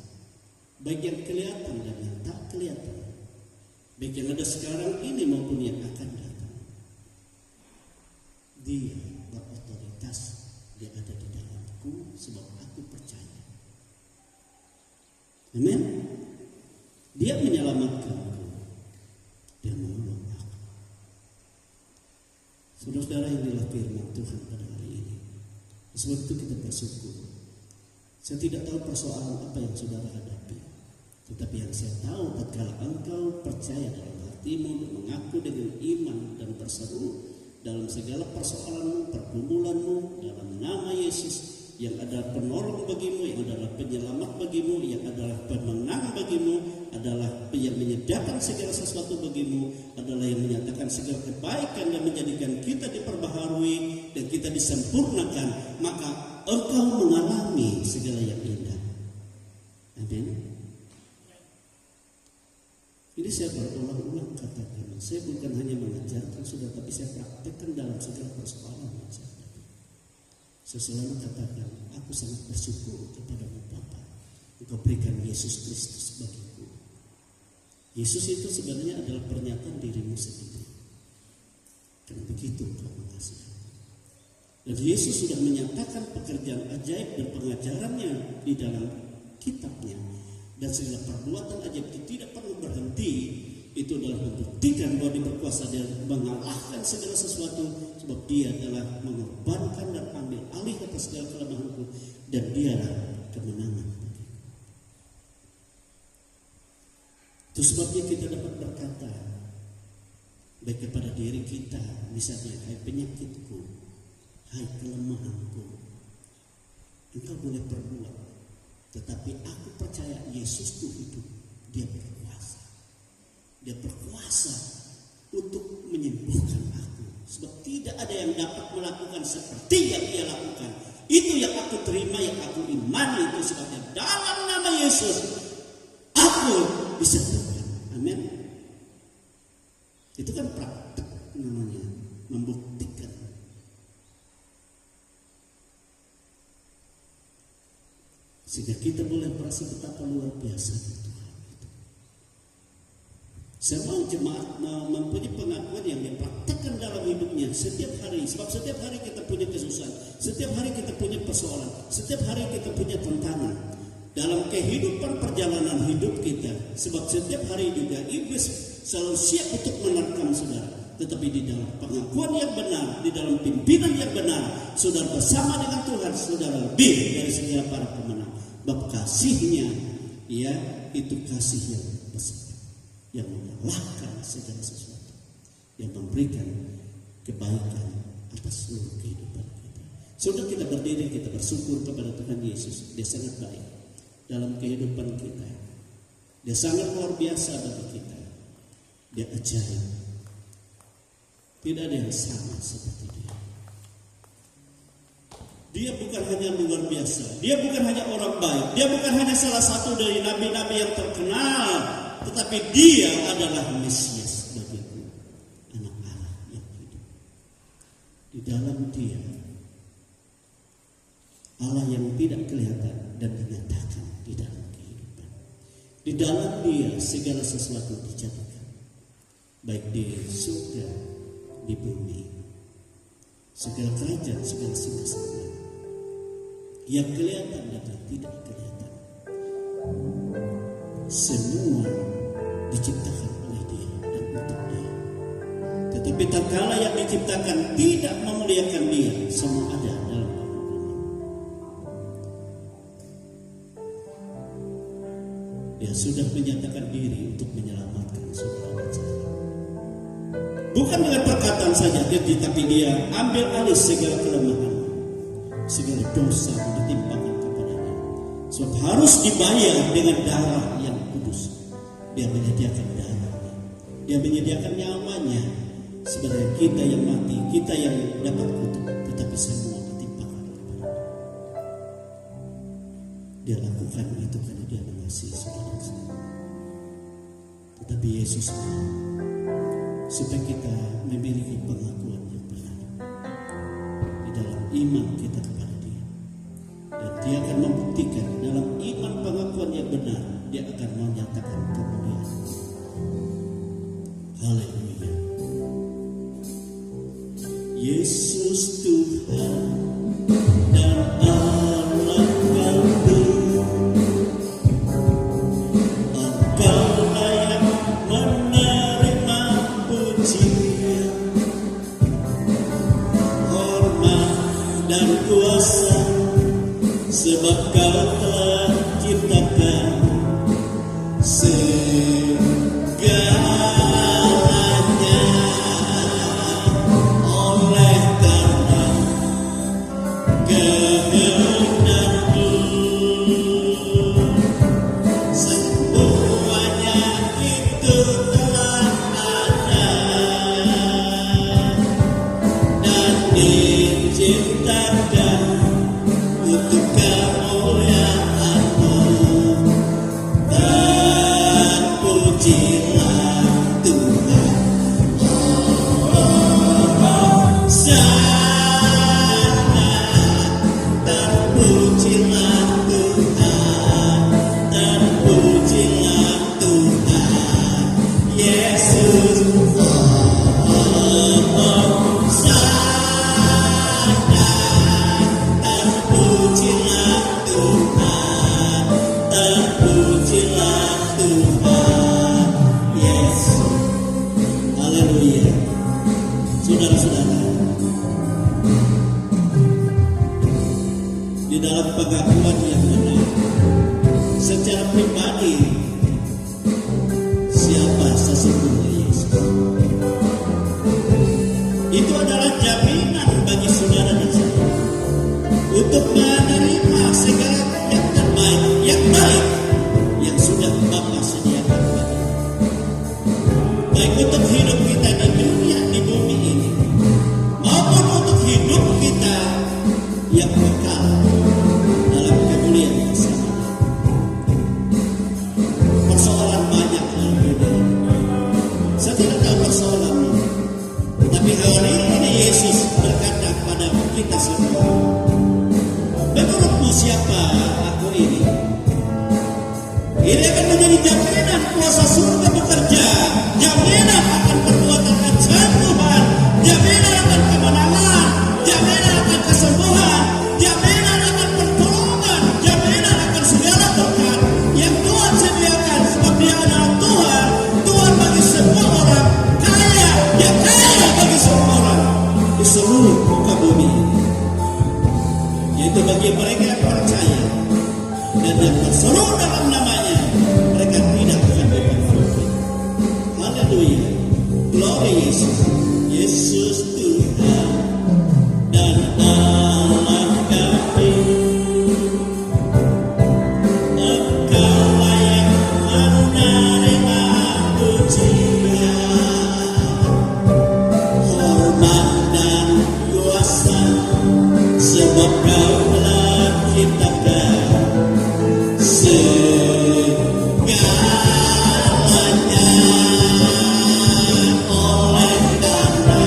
baik yang kelihatan dan yang tak kelihatan, baik yang ada sekarang ini maupun yang akan datang. Dia berotoritas, Dia ada di dalamku sebab aku percaya. Amin. Dia menyelamatkanku dan menolong aku. Saudara-saudara, inilah firman Tuhan pada hari ini. Sebab itu kita bersyukur. Saya tidak tahu persoalan apa yang saudara hadapi, tetapi yang saya tahu, tatkala engkau percaya dalam hatimu dan mengaku dengan iman dan berseru dalam segala persoalanmu, pergumulanmu, dalam nama Yesus yang adalah penolong bagimu, yang adalah penyelamat bagimu, yang adalah pemenang bagimu, adalah yang menyediakan segala sesuatu bagimu, adalah yang menyatakan segala kebaikan dan menjadikan kita diperbaharui dan kita disempurnakan, maka engkau mengalami segala yang indah. Amin. Ini saya berulang-ulang katakan, saya bukan hanya mengajarkan sudah, tapi saya praktekkan dalam segala persoalan yang saya hadapi. Saya selalu katakan, aku sangat bersyukur kepadamu Bapa, Engkau berikan Yesus Kristus bagiku. Yesus itu sebenarnya adalah pernyataan dirimu sendiri, karena begitu Engkau mengasihi. Dan Yesus sudah menyatakan pekerjaan ajaib dan pengajarannya di dalam kitabnya. Dan segala perbuatan ajaib itu tidak perlu berhenti. Itu adalah membuktikan bahwa Dia berkuasa dan mengalahkan segala sesuatu. Sebab Dia adalah mengorbankan dan ambil alih atas segala kelemahanku. Dan Dialah kemenangan bagiku. Itu sebabnya kita dapat berkata, baik kepada diri kita, misalnya, hai penyakitku, hai kelemahanku, engkau boleh berbuat, tetapi aku percaya Yesus itu hidup. Dia berkuasa. Dia berkuasa untuk menyembuhkan aku. Sebab tidak ada yang dapat melakukan seperti yang Dia lakukan. Itu yang aku terima, yang aku imani. Itu sebabnya dalam nama Yesus aku disembuhkan. Amin. Itu kan praktek namanya, membuktikan. Sehingga kita boleh merasa betapa luar biasa Tuhan itu. Saya mau jemaat mempunyai pengakuan yang dipraktekkan dalam hidupnya setiap hari. Sebab setiap hari kita punya kesusahan, setiap hari kita punya persoalan, setiap hari kita punya tantangan dalam kehidupan perjalanan hidup kita. Sebab setiap hari juga iblis selalu siap untuk menerkam saudara. Tetapi di dalam pengakuan yang benar, di dalam pimpinan yang benar, saudara bersama dengan Tuhan, saudara lebih dari segala para pemenang. Bab kasihnya, ya, itu kasih yang besar, yang mengalahkan segala sesuatu, yang memberikan kebaikan atas seluruh kehidupan kita. Sudah kita berdiri, kita bersyukur kepada Tuhan Yesus. Dia sangat baik dalam kehidupan kita. Dia sangat luar biasa bagi kita. Dia ajaib. Tidak ada yang sama seperti Dia. Dia bukan hanya luar biasa. Dia bukan hanya orang baik. Dia bukan hanya salah satu dari nabi-nabi yang terkenal. Tetapi Dia adalah Mesias bagiku, anak Allah yang hidup. Di dalam Dia, Allah yang tidak kelihatan dan dinyatakan di dalam kehidupan. Di dalam Dia segala sesuatu dijadikan, baik di surga, di bumi, segala kerajaan, segala singgasana, yang kelihatan dan yang tidak kelihatan, semua diciptakan oleh Dia dan untuk Dia. Tetapi tatkala yang diciptakan tidak memuliakan Dia, semua ada dalam penghukuman. Dia sudah menyatakan diri untuk menyelamatkan saudara dan saya. Bukan dengan bukan saja tetapi dia ambil alih segala kelemahan, segala dosa yang ditimpakan kepadanya. Sebab harus dibayar dengan darah yang kudus. Dia menyediakan darahnya, dia menyediakan nyawanya. Sebenarnya kita yang mati, kita yang dapat kutuk, tetapi semua ditimpakan kepadanya. Dia lakukan itu karena dia mengasihi saudara-saudara. Tetapi Yesus mau supaya kita memiliki pengakuan yang benar di dalam iman kita kepada Dia, dan Dia akan membuktikan dalam iman pengakuan yang benar. Dia akan menyatakan kemuliaan. Haleluya. Yesus Tuhan dan Allah kami, Engkau layak menerima pujian, hormat dan kuasa, sebab Kau telah ciptakan segalanya. Oleh karena kehendak-Mu, semuanya itu telah ada dan diciptakan untuk kemuliaan-Mu. Terpujilah Tuhan. Terpujilah Tuhan. Terpujilah Tuhan. Yesus. Terpujilah Tuhan. Terpujilah Tuhan Yesus. Haleluya. Saudara-saudara, di dalam pengakuan yang benar secara pribadi, siapa sesungguhnya Yesus, itu adalah jaminan bagi saudara dan saya untuk menerima segala yang terbaik, yang baik yang sudah Bapa sediakan bagi kita. Baik untuk hidup kita di dunia, di bumi ini, maupun untuk hidup kita yang kekal dalam kemuliaan bersama. Persoalan banyak dalam dunia. Saya tidak tahu persoalan, tapi hari ini Yesus berkata kepada kita semua, menurutmu siapa aku ini? Ini akan menjadi jaminan kuasa surga bekerja, jaminan akan perbuatan ajaib Tuhan, jaminan akan kemenangan, jaminan akan kesembuhan, jaminan akan pertolongan, jaminan akan segala berkat yang Tuhan sediakan. Sebab Dia adalah Tuhan, Tuhan bagi semua orang, kaya, Dia kaya bagi semua orang di seluruh muka bumi ini, yaitu bagi mereka yang percaya dan yang berseru dalam namanya, mereka tidak akan dipanggil. Haleluya. Glory Yesus. Yesus Tuhan dan Allah kami, Engkau layak menerima pujian, hormat dan kuasa, sebab Kau telah ciptakan segalanya. Oleh karena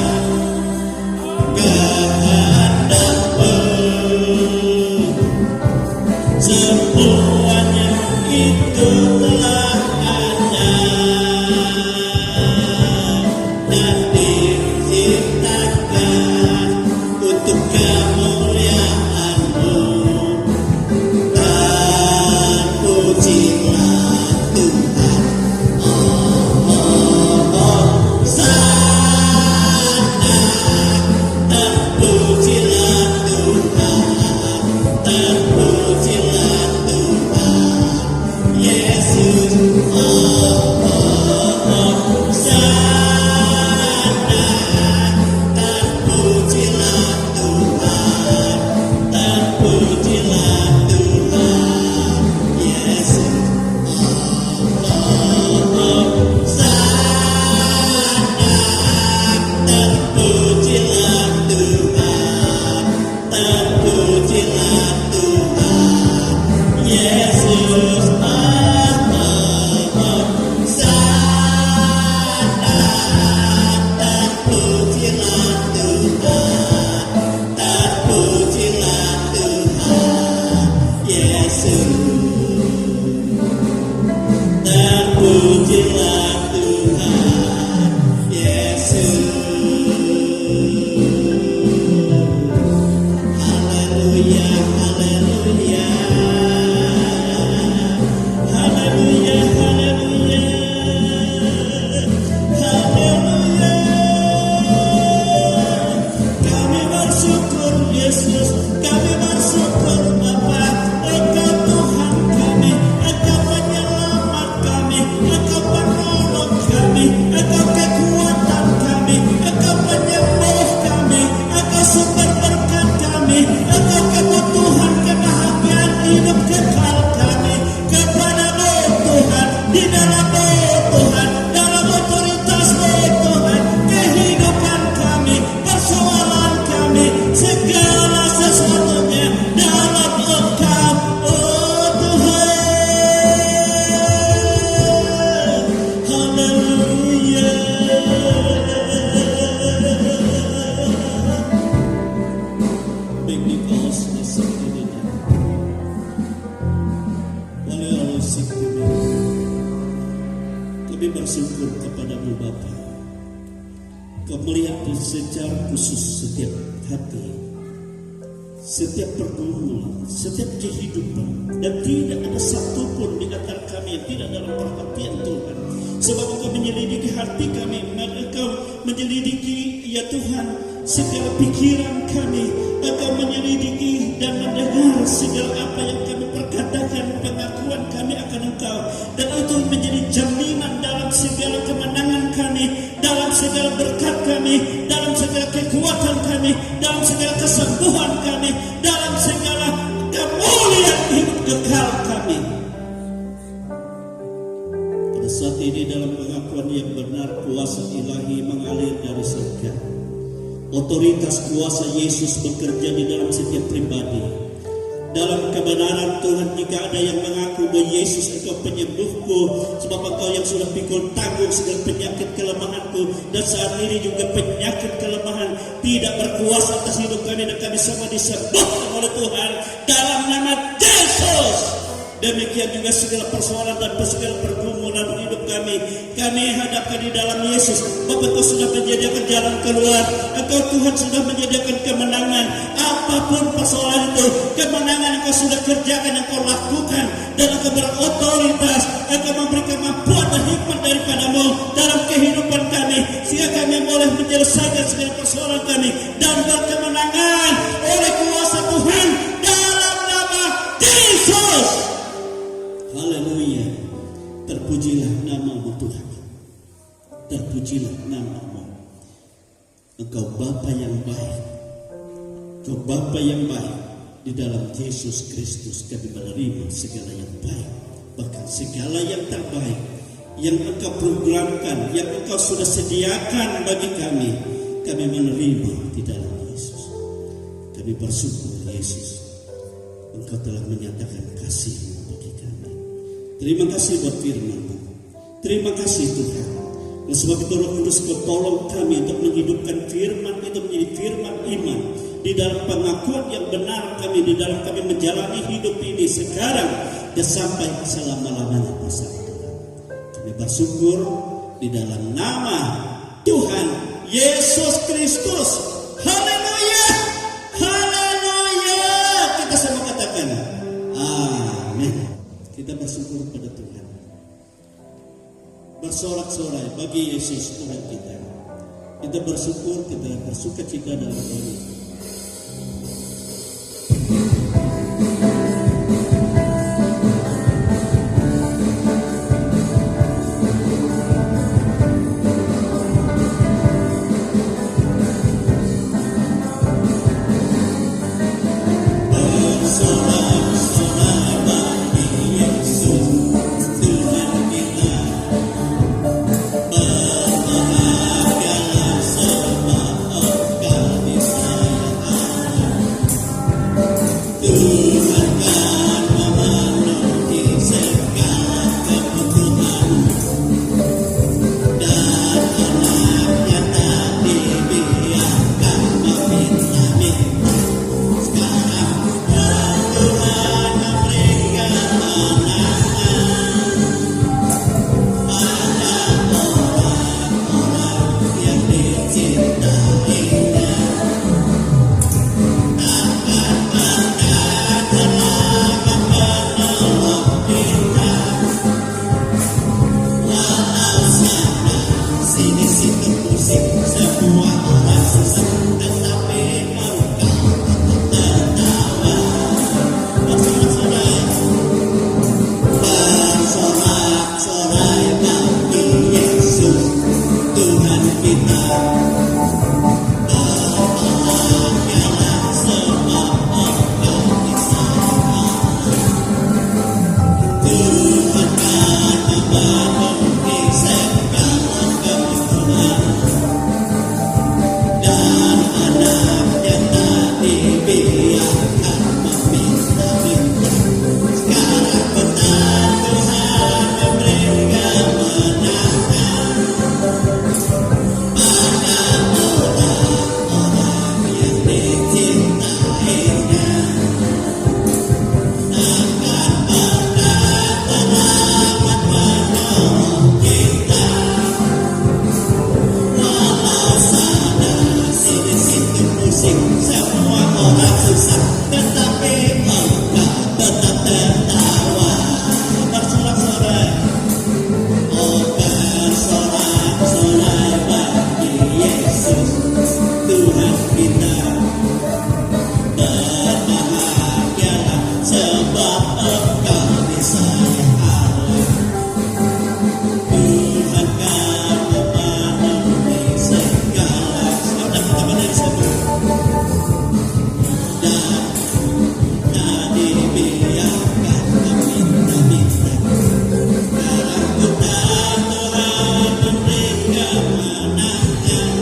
kehendak-Mu, semuanya itu telah ada dan diciptakan untuk kemuliaan-Mu. melihat secara khusus setiap hati, setiap pergumulan, setiap kehidupan, dan tidak ada satupun di antara kami yang tidak dalam perhatian Tuhan. Sebab Engkau menyelidiki hati kami, Engkau menyelidiki ya Tuhan segala pikiran kami, Engkau menyelidiki dan mendengar segala apa yang kami perkatakan, pengakuan kami akan Engkau, dan itu menjadi jaminan dalam segala kemenangan kami, dalam segala berkat kami, dalam segala kekuatan kami, dalam segala kesembuhan kami, dalam segala kemuliaan hidup kekal kami. Pada saat ini dalam pengakuan yang benar, kuasa ilahi mengalir dari surga. Otoritas kuasa Yesus bekerja di dalam setiap pribadi. Dalam kebenaran Tuhan, jika ada yang mengaku bahwa Yesus Engkau penyembuhku, sebab Engkau yang sudah pikul tanggung segala penyakit kelemahanku, dan saat ini juga penyakit kelemahan tidak berkuasa atas hidup kami, dan kami semua disembuhkan oleh Tuhan dalam nama Yesus. Demikian juga segala persoalan dan segala pergumulan hidup kami hadapkan di dalam Yesus. Bapa, Engkau sudah menyediakan jalan keluar. Engkau Tuhan sudah menyediakan kemenangan. Apapun persoalan itu, kemenangan Engkau sudah kerjakan, Engkau lakukan, dan Engkau berotoritas. Engkau memberi kemampuan dan hikmat daripadamu dalam kehidupan kami, sehingga kami boleh menyelesaikan segala persoalan kami dan berkemenangan oleh kuasa Tuhan dalam nama Yesus. Haleluya. Terpujilah nama-Mu Tuhan. Terpujilah nama-Mu. Engkau Bapa yang baik. Engkau Bapa yang baik. Di dalam Yesus Kristus kami menerima segala yang baik, bahkan segala yang terbaik yang Engkau programkan, yang Engkau sudah sediakan bagi kami. Kami menerima di dalam Yesus. Kami bersyukur Yesus, Engkau telah menyatakan kasih-Mu bagi kami. Terima kasih buat firman-Mu. Terima kasih Tuhan. Oleh sebab itu Roh Kudus, Kau tolong kami untuk menghidupkan firman itu menjadi firman iman di dalam pengakuan yang benar kami, di dalam kami menjalani hidup ini sekarang dan sampai selama-lamanya bersama Tuhan. Kami bersyukur di dalam nama Tuhan Yesus Kristus. Haleluya. Haleluya. Kita semua katakan amin. Kita bersyukur pada Tuhan. Bersorak-sorai bagi Yesus Tuhan kita. Kita bersyukur, kita bersuka cita dalam Tuhan. Bahagialah sebab Engkau disayang. pusing, semua orang susah, tetapi engkau tetap tertawa. Bersorak-sorai, oh bersorak-sorai bagi Yesus Tuhan kita. Berbahagialah sebab engkau disayang Allah. Tuhan kau memenuhi segala. Sudah kita berdiri semua. Dan dibiarkan meminta-minta. Karena Tuhan memberi kemenangan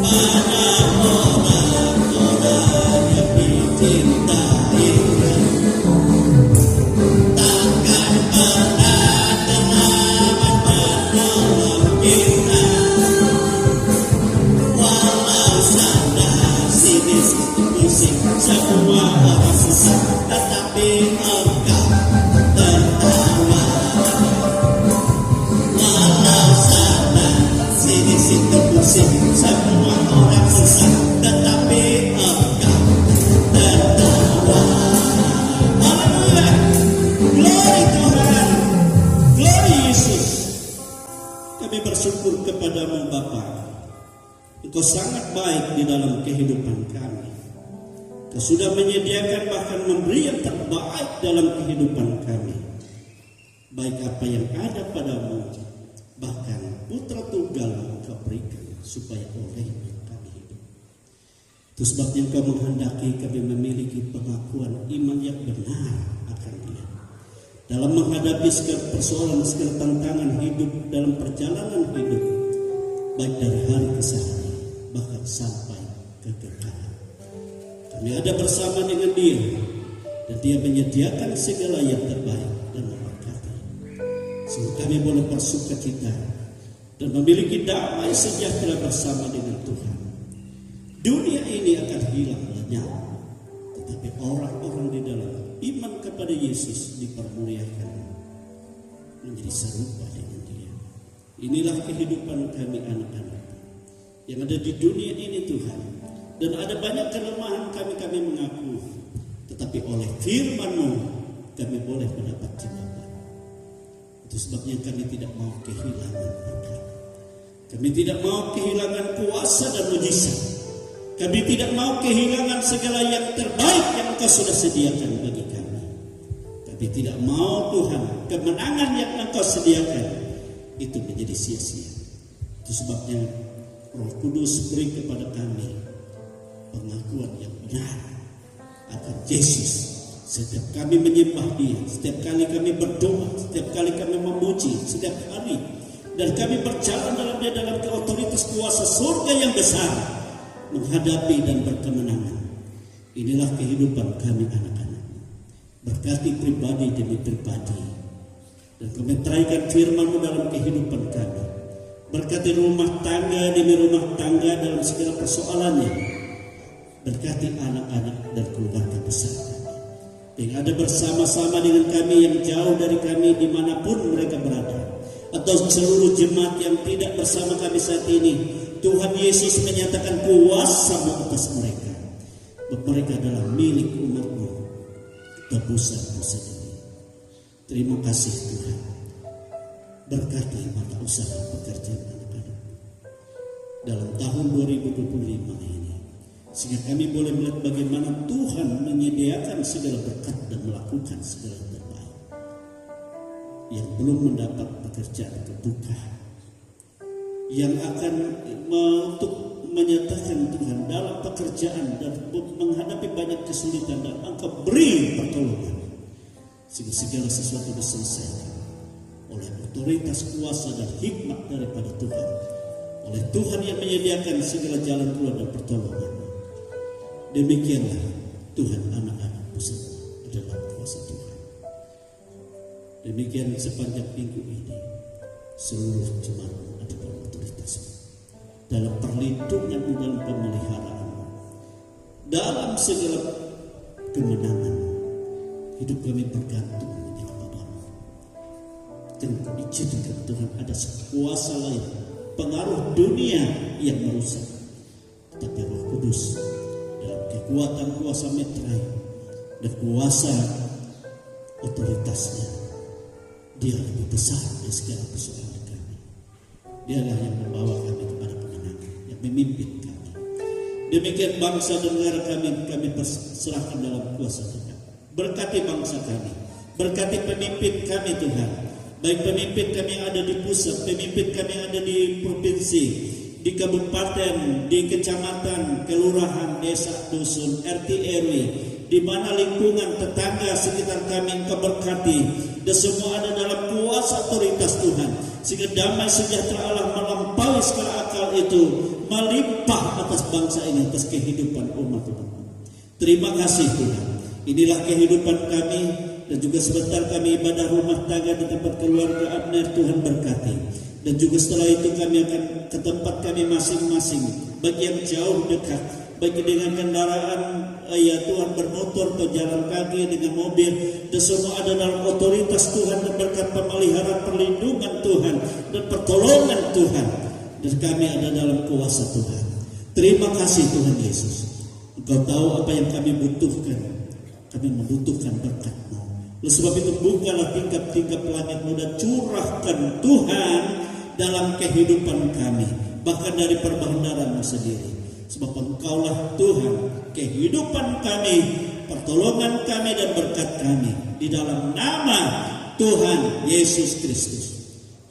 pada orang-orang yang dicintainya. Takkan pernah terlambat menolong kita. Walau sana sini pusing, semua orang susah, tetapi engkau tertawa. Walau sana sini situ pusing, semua orang susah, tetapi engkau tertawa. Haleluya, glory Tuhan, glory Yesus. Kami bersyukur kepadamu Bapa. Engkau sangat baik di dalam kehidupan kami. Kau sudah menyediakan bahkan memberi yang terbaik dalam kehidupan kami. Baik apa yang ada padamu, bahkan putra tunggal Kau berikan supaya olehnya kami hidup. Itu sebabnya Kau menghendaki kami memiliki pengakuan iman yang benar akan Dia. Dalam menghadapi segala persoalan, segala tantangan hidup, dalam perjalanan hidup, baik dari hari ke hari, bahkan sampai kekekalan. Kami ada bersama dengan Dia, dan Dia menyediakan segala yang terbaik dan memberkati. Sehingga kami boleh bersukacita dan memiliki damai sejahtera bersama dengan Tuhan. Dunia ini akan hilang lenyap, tetapi orang-orang di dalam iman kepada Yesus dipermuliakan menjadi serupa dengan Dia. Inilah kehidupan kami anak-anak yang ada di dunia ini Tuhan. Dan ada banyak kelemahan kami mengaku, tetapi oleh firman-Mu kami boleh mendapat jawaban. Itu sebabnya kami tidak mau kehilangan berkat. Kami tidak mau kehilangan kuasa dan mujizat. Kami tidak mau kehilangan segala yang terbaik yang Engkau sudah sediakan bagi kami. Kami tidak mau Tuhan kemenangan yang Engkau sediakan itu menjadi sia-sia. Itu sebabnya Roh Kudus beri kepada kami pengakuan yang benar akan Yesus. Setiap kami menyembah Dia, setiap kali kami berdoa, setiap kali kami memuji, setiap hari, dan kami berjalan dalam Dia dalam otoritas kuasa surga yang besar, menghadapi dan berkemenangan. Inilah kehidupan kami anak-anak. Berkati pribadi demi pribadi, dan kami teraikan firman-Mu dalam kehidupan kami. Berkati rumah tangga demi rumah tangga dalam segala persoalannya. Berkati anak-anak dan keluarga besar kami yang ada bersama-sama dengan kami, yang jauh dari kami dimanapun mereka berada, atau seluruh jemaat yang tidak bersama kami saat ini. Tuhan Yesus menyatakan kuasa-Mu atas mereka, bahwa mereka adalah milik umat-Mu, tebusan-Mu sendiri. Terima kasih Tuhan. Berkati mata usaha pekerjaan anak-anak dalam tahun 2025 ini, sehingga kami boleh melihat bagaimana Tuhan menyediakan segala berkat dan melakukan segala yang terbaik. Yang belum mendapat pekerjaan kebuka, yang akan untuk menyatakan Tuhan dalam pekerjaan dan menghadapi banyak kesulitan, dan Engkau beri pertolongan sehingga segala sesuatu diselesaikan oleh otoritas kuasa dan hikmat daripada Tuhan, oleh Tuhan yang menyediakan segala jalan keluar dan pertolongan. Demikianlah Tuhan anak-anak-Mu semua adalah kuasa Tuhan. Demikian sepanjang minggu ini seluruh jemaat-Mu adalah otoritas-Mu, dalam perlindungan-Mu, dalam pemeliharaan-Mu, dalam segala kemenangan. Hidup kami bergantung hanya kepada-Mu. Jangan Kau izinkan Tuhan ada kuasa lain, pengaruh dunia yang merusak, tetapi Kudus dalam kekuatan kuasa meterai dan kuasa otoritasnya. Dia lebih besar dari segala persoalan kami. Dialah yang membawa kami kepada kemenangan, yang memimpin kami. Demikian bangsa dan negara kami perserahkan dalam kuasa Tuhan. Berkati bangsa kami, berkati pemimpin kami Tuhan. Baik pemimpin kami yang ada di pusat, pemimpin kami yang ada di provinsi, di kabupaten, di kecamatan, kelurahan, desa, dusun, RT RW, di mana lingkungan tetangga sekitar kami Engkau berkati, dan semua ada dalam kuasa otoritas Tuhan, sehingga damai sejahtera Allah melampaui segala akal itu melimpah atas bangsa ini, atas kehidupan umat Tuhan. Terima kasih Tuhan. Inilah kehidupan kami, dan juga sebentar kami ibadah rumah tangga di tempat keluarga Abner, Tuhan berkati. Dan juga setelah itu kami akan ke tempat kami masing-masing, bagi yang jauh dekat, bagi dengan kendaraan ya Tuhan bermotor atau jalan kaki dengan mobil, dan semua ada dalam otoritas Tuhan dan berkat pemeliharaan perlindungan Tuhan dan pertolongan Tuhan, dan kami ada dalam kuasa Tuhan. Terima kasih Tuhan Yesus. Engkau tahu apa yang kami butuhkan. Kami membutuhkan berkat-Mu. Oleh sebab itu bukalah tingkap-tingkap langit-Mu dan curahkan Tuhan dalam kehidupan kami, bahkan dari perbendaharaan-Mu sendiri. Sebab Engkaulah Tuhan kehidupan kami, pertolongan kami dan berkat kami, di dalam nama Tuhan Yesus Kristus.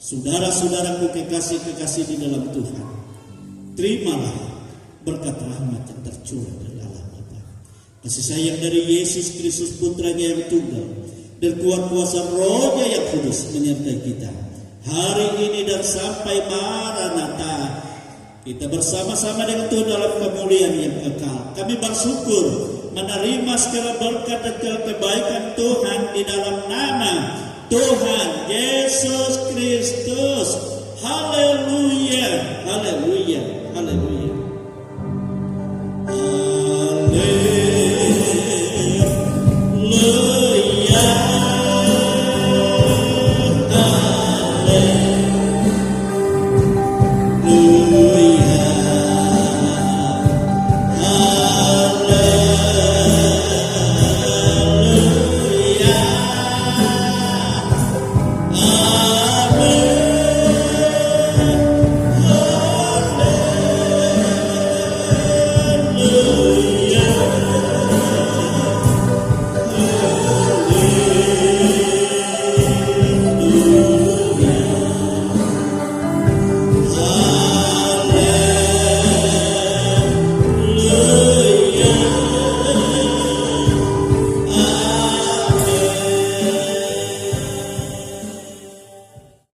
Saudara-saudaraku kekasih-kekasih di dalam Tuhan, terimalah berkat rahmat yang tercurah dari Allah Bapa, kasih sayang dari Yesus Kristus Putranya yang tunggal, dan kuat kuasa Roh-Nya yang kudus menyertai kita hari ini dan sampai Maranatha. Kita bersama-sama dengan Tuhan dalam kemuliaan yang kekal. Kami bersyukur menerima segala berkat dan segala kebaikan Tuhan di dalam nama Tuhan Yesus Kristus. Haleluya, haleluya.